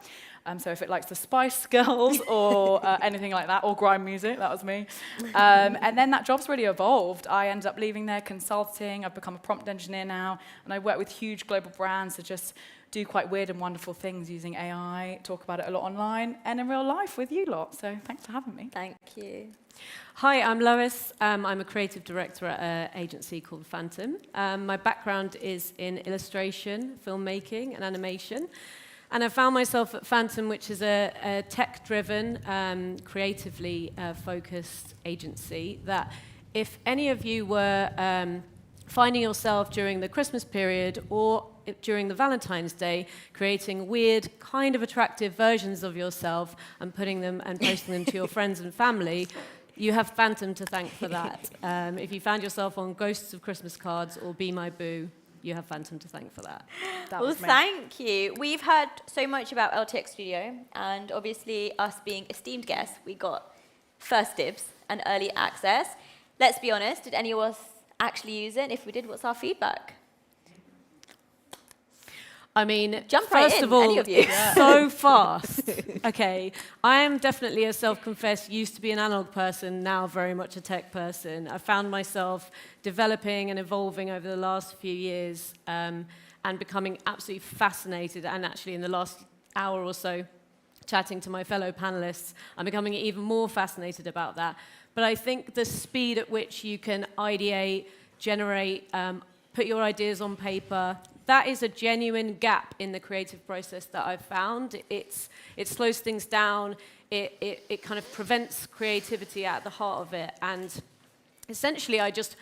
So if it likes the Spice Girls or anything like that, or grime music, that was me. And then that job's really evolved. I ended up leaving there, consulting. I've become a prompt engineer now, and I work with huge global brands to just do quite weird and wonderful things using AI, talk about it a lot online, and in real life with you lot. So thanks for having me. Thank you. Hi, I'm Lois. I'm a creative director at an agency called Phantom. My background is in illustration, filmmaking, and animation. And I found myself at Phantom, which is a tech-driven, creatively focused agency, that if any of you were finding yourself during the Christmas period or during the Valentine's Day creating weird, kind of attractive versions of yourself and putting them and posting them to your friends and family, you have Phantom to thank for that. If you found yourself on Ghosts of Christmas cards or Be My Boo, you have Phantom to thank for that. Well, thank you. We've heard so much about LTX Studio, and obviously us being esteemed guests, we got first dibs and early access. Let's be honest, did any of us actually use it? If we did, what's our feedback? I mean, Jump right first in, of all, any of you. it's so fast. Okay, I am definitely a self-confessed, used to be an analog person, now very much a tech person. I found myself developing and evolving over the last few years and becoming absolutely fascinated. And actually, in the last hour or so, chatting to my fellow panelists, I'm becoming even more fascinated about that. But I think the speed at which you can ideate, generate, put your ideas on paper, that is a genuine gap in the creative process that I've found. It slows things down. It kind of prevents creativity at the heart of it. And essentially, I just,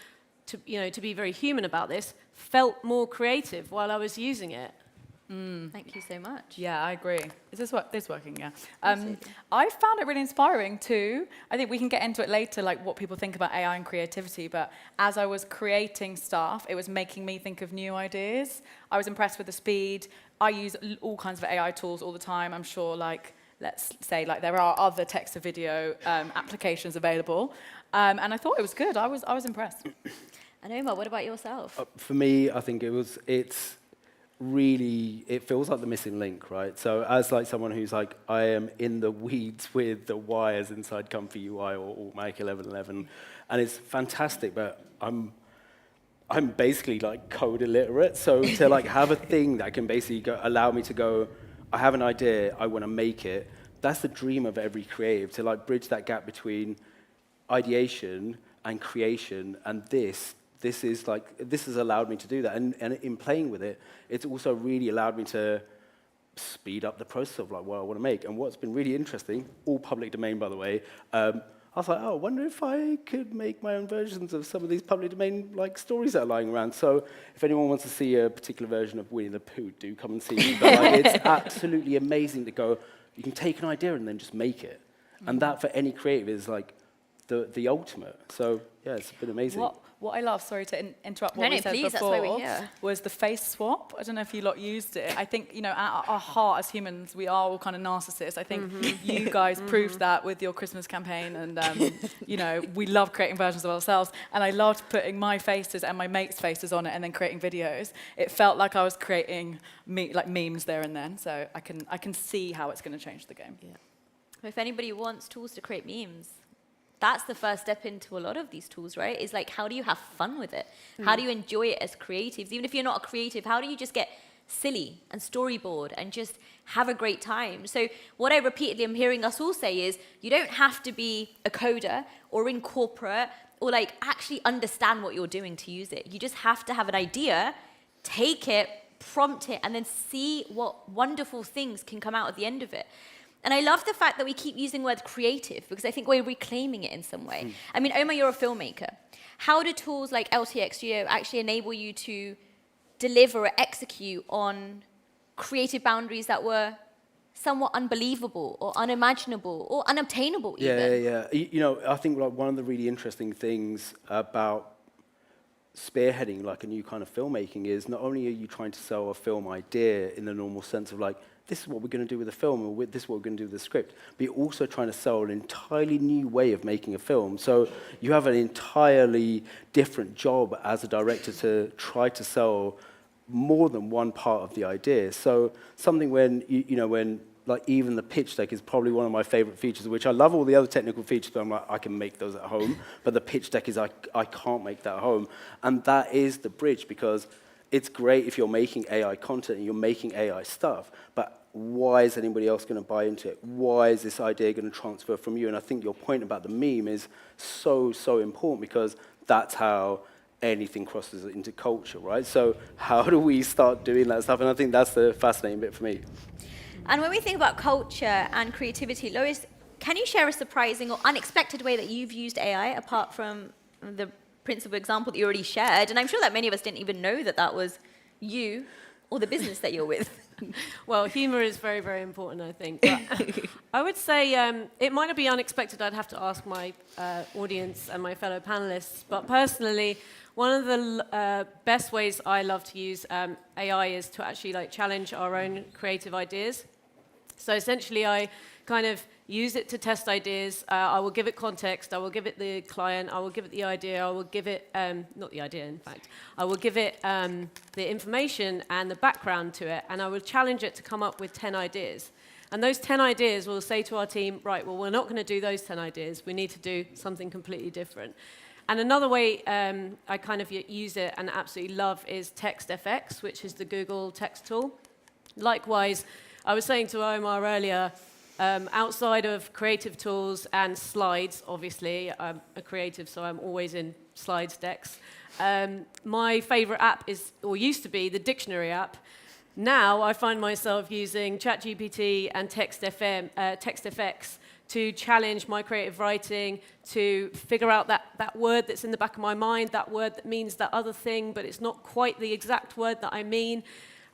to be very human about this, felt more creative while I was using it. Thank you so much. Yeah, I agree. Is this working? Yeah. I found it really inspiring too. I think we can get into it later, like what people think about AI and creativity, but as I was creating stuff, it was making me think of new ideas. I was impressed with the speed. I use all kinds of AI tools all the time. I'm sure, like, let's say, like, there are other text-to-video applications available. And I thought it was good. I was impressed. And Omar, what about yourself? For me, I think it's really, it feels like the missing link, right? So as like someone who's like, I am in the weeds with the wires inside Comfy UI or Mac 1111, and it's fantastic, but I'm basically like code illiterate, so to like have a thing that can basically allow me to go, I have an idea, I want to make it, that's the dream of every creative, to like bridge that gap between ideation and creation, and this has allowed me to do that. And in playing with it, it's also really allowed me to speed up the process of like what I want to make. And what's been really interesting, all public domain, by the way, I was like, oh, I wonder if I could make my own versions of some of these public domain like stories that are lying around. So if anyone wants to see a particular version of Winnie the Pooh, do come and see me. But like, it's absolutely amazing to go, you can take an idea and then just make it. And that for any creative is like the ultimate. So yeah, it's been amazing. What I love, sorry to interrupt what we said please, before, that's why we're here. was the face swap. I don't know if you lot used it. I think, at our heart as humans, we are all kind of narcissists. I think you guys proved that with your Christmas campaign, and we love creating versions of ourselves. And I loved putting my faces and my mates' faces on it, and then creating videos. It felt like I was creating memes there and then. So I can see how it's going to change the game. Yeah. If anybody wants tools to create memes, that's the first step into a lot of these tools, right? Is like, how do you have fun with it? How do you enjoy it as creatives? Even if you're not a creative, how do you just get silly and storyboard and just have a great time? So what I repeatedly am hearing us all say is, you don't have to be a coder or in corporate or like actually understand what you're doing to use it. You just have to have an idea, take it, prompt it, and then see what wonderful things can come out at the end of it. And I love the fact that we keep using the word creative, because I think we're reclaiming it in some way. I mean, Omar, you're a filmmaker. How do tools like LTX Studio actually enable you to deliver or execute on creative boundaries that were somewhat unbelievable or unimaginable or unobtainable even? Yeah. I think like one of the really interesting things about spearheading like a new kind of filmmaking is not only are you trying to sell a film idea in the normal sense of like, this is what we're going to do with the film, or this is what we're going to do with the script, but you're also trying to sell an entirely new way of making a film. So you have an entirely different job as a director to try to sell more than one part of the idea. So something when, when like even the pitch deck is probably one of my favorite features, which I love all the other technical features, but I'm like, I can make those at home. But the pitch deck is, I can't make that at home. And that is the bridge, because it's great if you're making AI content and you're making AI stuff, but why is anybody else going to buy into it? Why is this idea going to transfer from you? And I think your point about the meme is so, so important, because that's how anything crosses into culture, right? So how do we start doing that stuff? And I think that's the fascinating bit for me. And when we think about culture and creativity, Lois, can you share a surprising or unexpected way that you've used AI, apart from the principal example that you already shared? And I'm sure that many of us didn't even know that that was you or the business that you're with. Well, humor is very, very important, I think. But I would say it might not be unexpected. I'd have to ask my audience and my fellow panelists. But personally, one of the best ways I love to use AI is to actually challenge our own creative ideas. So essentially, I kind of use it to test ideas. I will give it context. I will give it the client. I will give it the idea. I will give it, not the idea, in fact. I will give it the information and the background to it, and I will challenge it to come up with 10 ideas. And those 10 ideas will say to our team, right, well, we're not going to do those 10 ideas. We need to do something completely different. And another way I kind of use it and absolutely love is TextFX, which is the Google text tool. Likewise, I was saying to Omar earlier, outside of creative tools and slides, obviously, I'm a creative, so I'm always in slides decks. My favorite app is, or used to be, the dictionary app. Now I find myself using ChatGPT and TextFX to challenge my creative writing, to figure out that word that's in the back of my mind, that word that means that other thing, but it's not quite the exact word that I mean.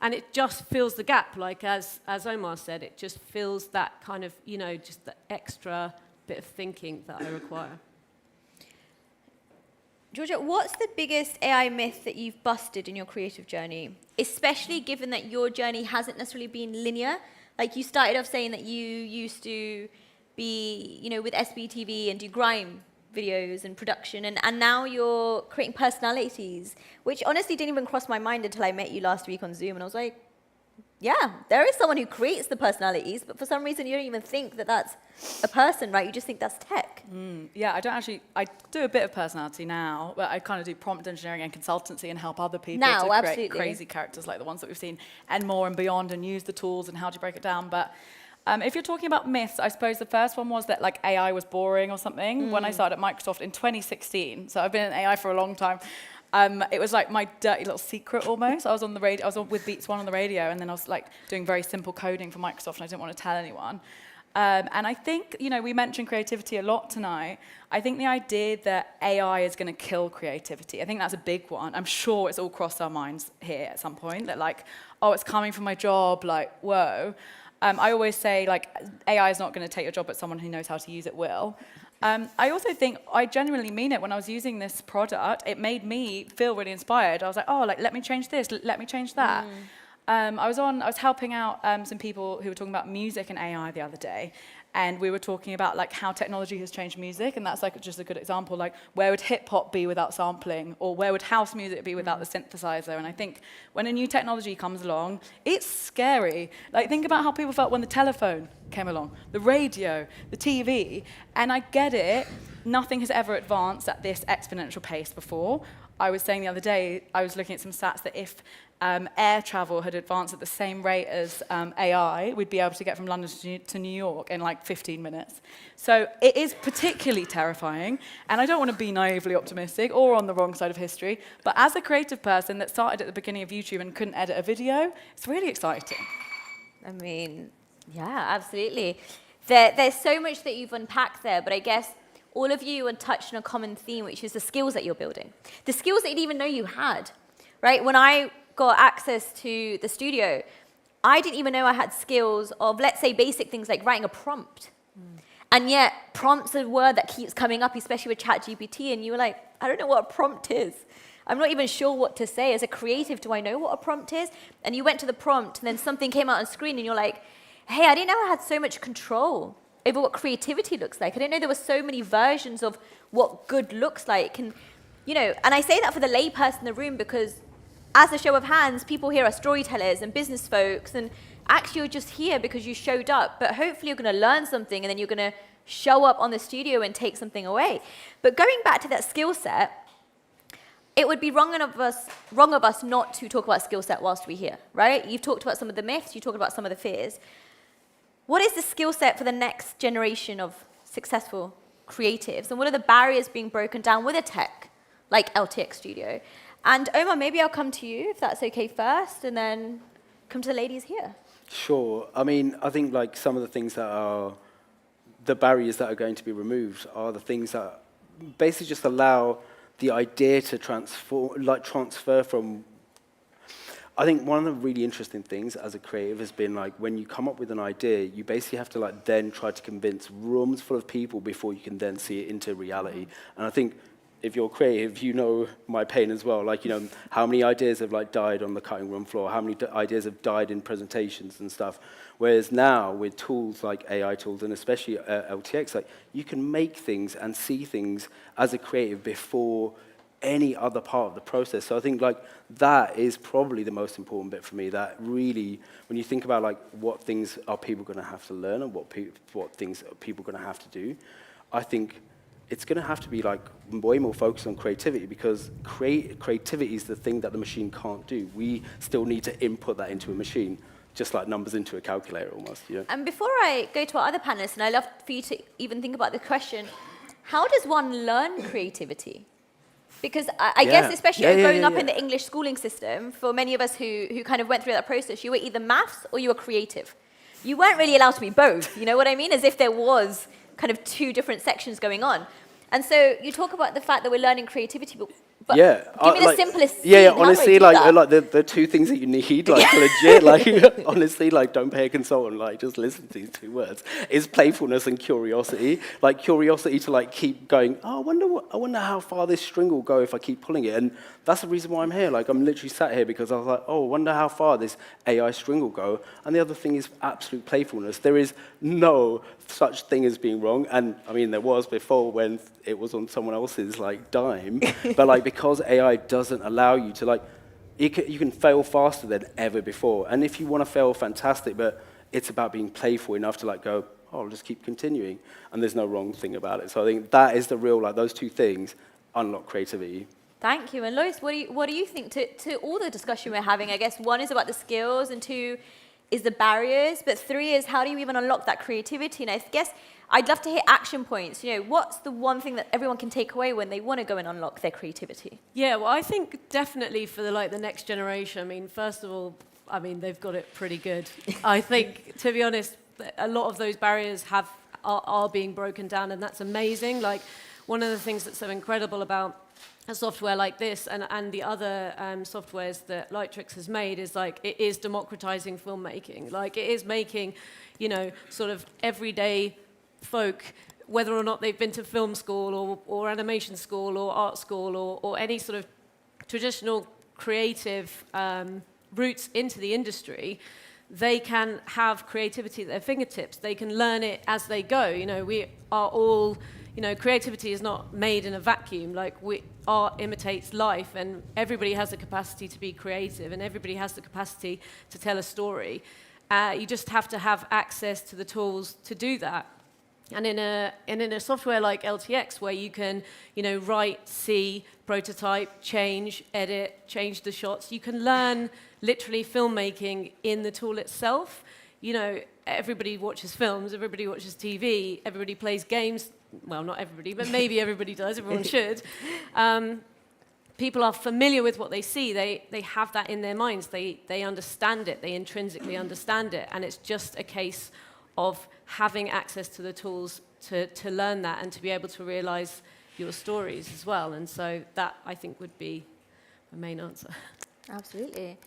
And it just fills the gap, like as Omar said, it just fills that kind of, you know, just the extra bit of thinking that I require. Georgia, what's the biggest AI myth that you've busted in your creative journey? Especially given that your journey hasn't necessarily been linear. Like you started off saying that you used to be, you know, with SBTV and do grime videos and production, and now you're creating personalities, which honestly didn't even cross my mind until I met you last week on Zoom, and I was like, yeah, there is someone who creates the personalities, but for some reason you don't even think that that's a person, right? You just think that's tech. Yeah, I do a bit of personality now, but I kind of do prompt engineering and consultancy and help other people to create crazy characters like the ones that we've seen and more and beyond, and use the tools and how do you break it down. But if you're talking about myths, I suppose the first one was that like AI was boring or something. When I started at Microsoft in 2016, so I've been in AI for a long time, it was like my dirty little secret almost. I was on the radio, I was on with Beats One on the radio, and then I was like doing very simple coding for Microsoft, and I didn't want to tell anyone. And I think, you know, we mentioned creativity a lot tonight. I think the idea that AI is going to kill creativity, I think that's a big one. I'm sure it's all crossed our minds here at some point, that like, oh, it's coming from my job, like, whoa. I always say, like, AI is not going to take your job, but someone who knows how to use it will. I also think, I genuinely mean it, when I was using this product, it made me feel really inspired. I was like, oh, like, let me change this, let me change that. I was helping out some people who were talking about music and AI the other day, and we were talking about like how technology has changed music, and that's like just a good example. Like, where would hip hop be without sampling, or where would house music be without the synthesizer? And I think when a new technology comes along, it's scary. Like, think about how people felt when the telephone came along, the radio, the TV, and I get it. Nothing has ever advanced at this exponential pace before. I was saying the other day, I was looking at some stats that if air travel had advanced at the same rate as AI, we'd be able to get from London to New York in like 15 minutes. So it is particularly terrifying, and I don't want to be naively optimistic or on the wrong side of history, but as a creative person that started at the beginning of YouTube and couldn't edit a video, it's really exciting. I mean, yeah, absolutely. There's so much that you've unpacked there, but I guess all of you are touched on a common theme, which is the skills that you're building. The skills that you didn't even know you had, right? When I got access to the studio, I didn't even know I had skills of, let's say, basic things like writing a prompt. And yet, prompt's a word that keeps coming up, especially with ChatGPT, and you were like, I don't know what a prompt is. I'm not even sure what to say. As a creative, do I know what a prompt is? And you went to the prompt, and then something came out on screen, and you're like, hey, I didn't know I had so much control over what creativity looks like. I didn't know there were so many versions of what good looks like. And, you know, and I say that for the layperson in the room because as a show of hands, people here are storytellers and business folks, and actually you're just here because you showed up, but hopefully you're gonna learn something and then you're gonna show up on the studio and take something away. But going back to that skill set, it would be wrong of us not to talk about skill set whilst we're here, right? You've talked about some of the myths, you talked about some of the fears. What is the skill set for the next generation of successful creatives? And what are the barriers being broken down with a tech like LTX Studio? And Omar, maybe I'll come to you, if that's okay first, and then come to the ladies here. Sure. I mean, I think like some of the things that are, the barriers that are going to be removed are the things that basically just allow the idea to transfer from. I think one of the really interesting things as a creative has been like when you come up with an idea, you basically have to like then try to convince rooms full of people before you can then see it into reality. And I think if you're creative, you know my pain as well. Like, you know, how many ideas have like died on the cutting room floor? How many ideas have died in presentations and stuff? Whereas now with tools like AI tools and especially LTX, like you can make things and see things as a creative before any other part of the process. So I think like that is probably the most important bit for me, that really, when you think about like what things are people going to have to learn and what things are people going to have to do, I think it's going to have to be like way more focused on creativity, because creativity is the thing that the machine can't do. We still need to input that into a machine, just like numbers into a calculator almost. Yeah. And before I go to our other panelists, and I'd love for you to even think about the question, how does one learn creativity? Because I guess, especially growing up in the English schooling system, for many of us who kind of went through that process, you were either maths or you were creative. You weren't really allowed to be both, you know what I mean? As if there was kind of two different sections going on. And so you talk about the fact that we're learning creativity, but give me the simplest scene. Yeah, honestly, like the two things that you need, like legit, like honestly, like don't pay a consultant, like just listen to these two words, is playfulness and curiosity. Like curiosity to like keep going, oh, I wonder how far this string will go if I keep pulling it. And that's the reason why I'm here. Like I'm literally sat here because I was like, oh, I wonder how far this AI string will go. And the other thing is absolute playfulness. There is no such thing as being wrong. And I mean, there was before when it was on someone else's like dime, but like because AI doesn't allow you to like, you can fail faster than ever before. And if you want to fail, fantastic, but it's about being playful enough to like go, oh, I'll just keep continuing. And there's no wrong thing about it. So I think that is the real, like those two things unlock creativity. Thank you. And Lois, what do you think to all the discussion we're having? I guess one is about the skills, and two is the barriers, but three is how do you even unlock that creativity? And I guess I'd love to hear action points. You know, what's the one thing that everyone can take away when they want to go and unlock their creativity? Yeah, well, I think definitely for the next generation. I mean, first of all, I mean they've got it pretty good. I think, to be honest, a lot of those barriers are being broken down, and that's amazing. Like one of the things that's so incredible about a software like this and the other softwares that Lightrix has made is like it is democratizing filmmaking. Like it is making, you know, sort of everyday folk, whether or not they've been to film school or animation school or art school or any sort of traditional creative routes into the industry, they can have creativity at their fingertips. They can learn it as they go. You know, we are all, you know, creativity is not made in a vacuum. Like art imitates life, and everybody has the capacity to be creative, and everybody has the capacity to tell a story. You just have to have access to the tools to do that. And in a software like LTX, where you can, you know, write, see, prototype, change, edit, change the shots, you can learn literally filmmaking in the tool itself. You know, everybody watches films, everybody watches TV, everybody plays games. Well, not everybody, but maybe everybody does. Everyone should. People are familiar with what they see. They have that in their minds. They understand it. They intrinsically understand it. And it's just a case of having access to the tools to learn that and to be able to realize your stories as well. And so that, I think, would be my main answer. Absolutely.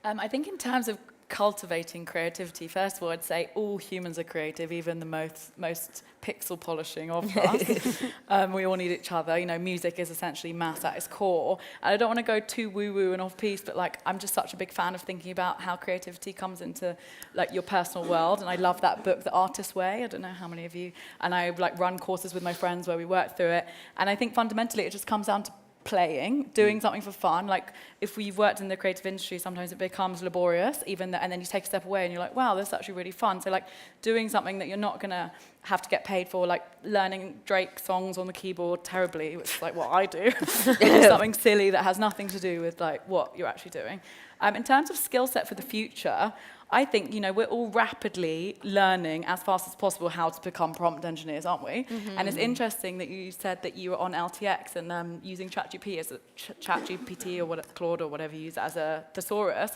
I think in terms of cultivating creativity, first of all, I'd say all humans are creative, even the most pixel polishing of us. We all need each other. You know, music is essentially math at its core. And I don't want to go too woo-woo and off-piece, but like I'm just such a big fan of thinking about how creativity comes into like your personal world. And I love that book, The Artist's Way. I don't know how many of you. And I like run courses with my friends where we work through it. And I think fundamentally it just comes down to playing, doing something for fun. Like if we've worked in the creative industry, sometimes it becomes laborious, and then you take a step away and you're like, wow, this is actually really fun. So like doing something that you're not gonna have to get paid for, like learning Drake songs on the keyboard terribly, which is like what I do. Something silly that has nothing to do with like what you're actually doing. In terms of skill set for the future, I think, you know, we're all rapidly learning as fast as possible how to become prompt engineers, aren't we? Mm-hmm. And it's interesting that you said that you were on LTX and using ChatGPT or Claude or whatever you use as a thesaurus,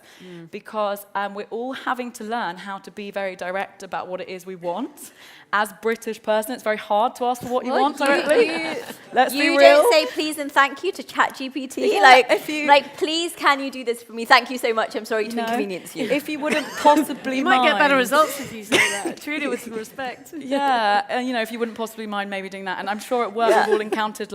because we're all having to learn how to be very direct about what it is we want. As British person, it's very hard to ask for what you want directly. Let's be real. You don't say please and thank you to ChatGPT. Yeah, like, please, can you do this for me? Thank you so much. I'm sorry to inconvenience you. If you wouldn't possibly You might get better mind- results if you say that. Treat it with some respect. Yeah, and if you wouldn't possibly mind maybe doing that. And I'm sure at work we've all encountered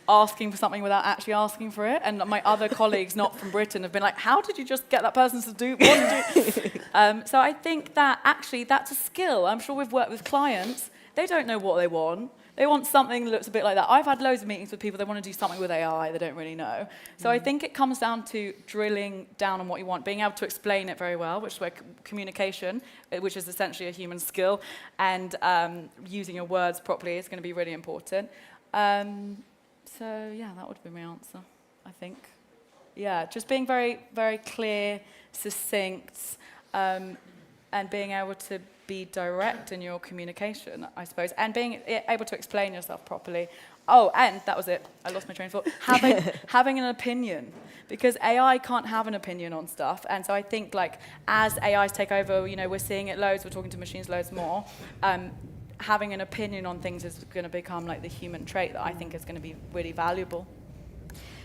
asking for something without actually asking for it. And my other colleagues not from Britain have been like, how did you just get that person to do what did you? So I think that actually that's a skill. I'm sure we've worked with clients. They don't know what they want. They want something that looks a bit like that. I've had loads of meetings with people that want to do something with AI they don't really know. So I think it comes down to drilling down on what you want, being able to explain it very well, which is where communication, which is essentially a human skill, and using your words properly is going to be really important. So yeah, that would be my answer, I think. Yeah, just being very, very clear, succinct, and being able to be direct in your communication, I suppose, and being able to explain yourself properly. Oh, and that was it. I lost my train of thought. Having an opinion, because AI can't have an opinion on stuff. And so I think as AIs take over, we're seeing it loads, we're talking to machines loads more. Having an opinion on things is going to become the human trait that I think is going to be really valuable.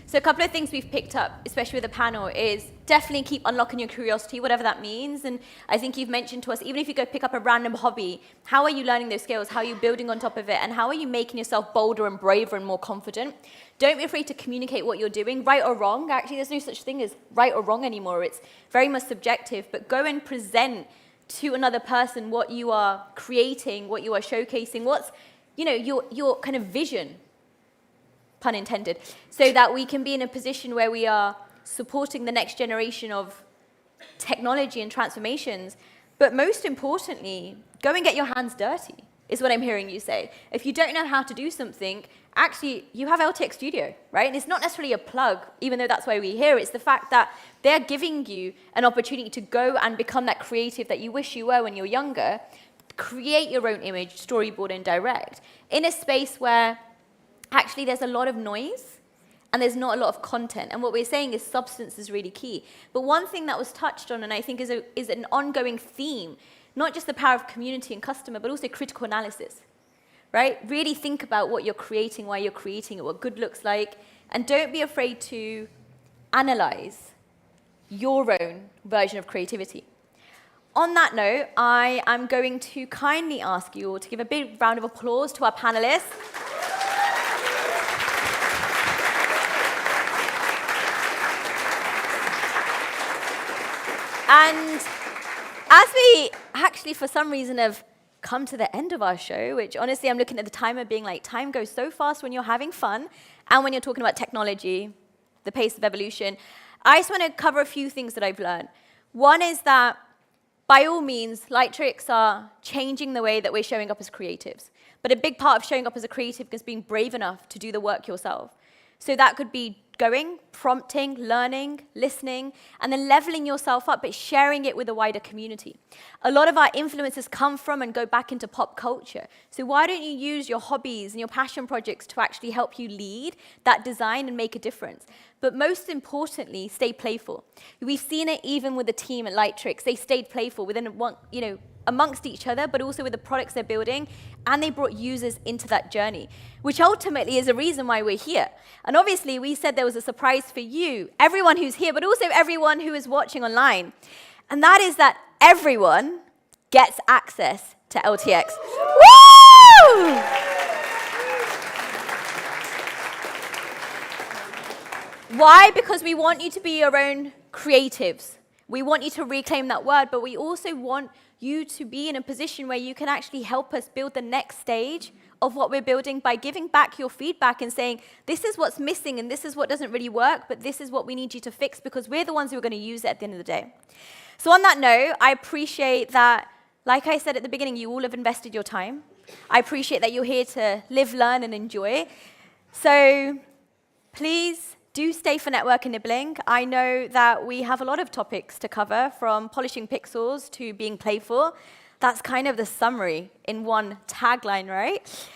So a couple of things we've picked up, especially with the panel, is definitely keep unlocking your curiosity, whatever that means. And I think you've mentioned to us, even if you go pick up a random hobby, how are you learning those skills? How are you building on top of it? And how are you making yourself bolder and braver and more confident? Don't be afraid to communicate what you're doing, right or wrong. Actually, there's no such thing as right or wrong anymore. It's very much subjective. But go and present to another person what you are creating, what you are showcasing, what's your kind of vision, pun intended, so that we can be in a position where we are supporting the next generation of technology and transformations. But most importantly, go and get your hands dirty, is what I'm hearing you say. If you don't know how to do something, actually, you have LTX Studio, right? And it's not necessarily a plug, even though that's why we're here. It's the fact that they're giving you an opportunity to go and become that creative that you wish you were when you're younger, create your own image, storyboard, and direct, in a space where actually there's a lot of noise and there's not a lot of content. And what we're saying is substance is really key. But one thing that was touched on, and I think is an ongoing theme, not just the power of community and customer, but also critical analysis, right? Really think about what you're creating, why you're creating it, what good looks like, and don't be afraid to analyze your own version of creativity. On that note, I am going to kindly ask you all to give a big round of applause to our panelists. And as we actually, for some reason, have come to the end of our show, which honestly, I'm looking at the timer being time goes so fast when you're having fun and when you're talking about technology, the pace of evolution. I just want to cover a few things that I've learned. One is that, by all means, Lightrix are changing the way that we're showing up as creatives. But a big part of showing up as a creative is being brave enough to do the work yourself. So that could be going, prompting, learning, listening, and then leveling yourself up, but sharing it with a wider community. A lot of our influences come from and go back into pop culture. So why don't you use your hobbies and your passion projects to actually help you lead that design and make a difference? But most importantly, stay playful. We've seen it even with the team at Lightrix. They stayed playful within amongst each other, but also with the products they're building, and they brought users into that journey, which ultimately is a reason why we're here. And obviously, we said there was a surprise for you, everyone who's here, but also everyone who is watching online. And that is that everyone gets access to LTX. Woo! Why? Because we want you to be your own creatives. We want you to reclaim that word, but we also want you to be in a position where you can actually help us build the next stage of what we're building by giving back your feedback and saying, this is what's missing and this is what doesn't really work, but this is what we need you to fix because we're the ones who are going to use it at the end of the day. So on that note, I appreciate that, like I said at the beginning, you all have invested your time. I appreciate that you're here to live, learn, and enjoy. So please do stay for network enabling. I know that we have a lot of topics to cover, from polishing pixels to being playful. That's kind of the summary in one tagline, right?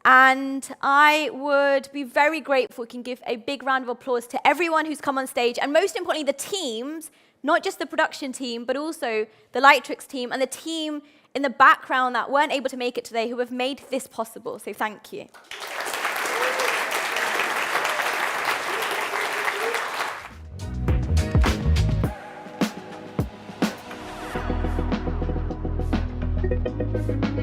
And I would be very grateful if we can give a big round of applause to everyone who's come on stage, and most importantly, the teams, not just the production team, but also the Lightrix team and the team in the background that weren't able to make it today, who have made this possible. So thank you. Bye.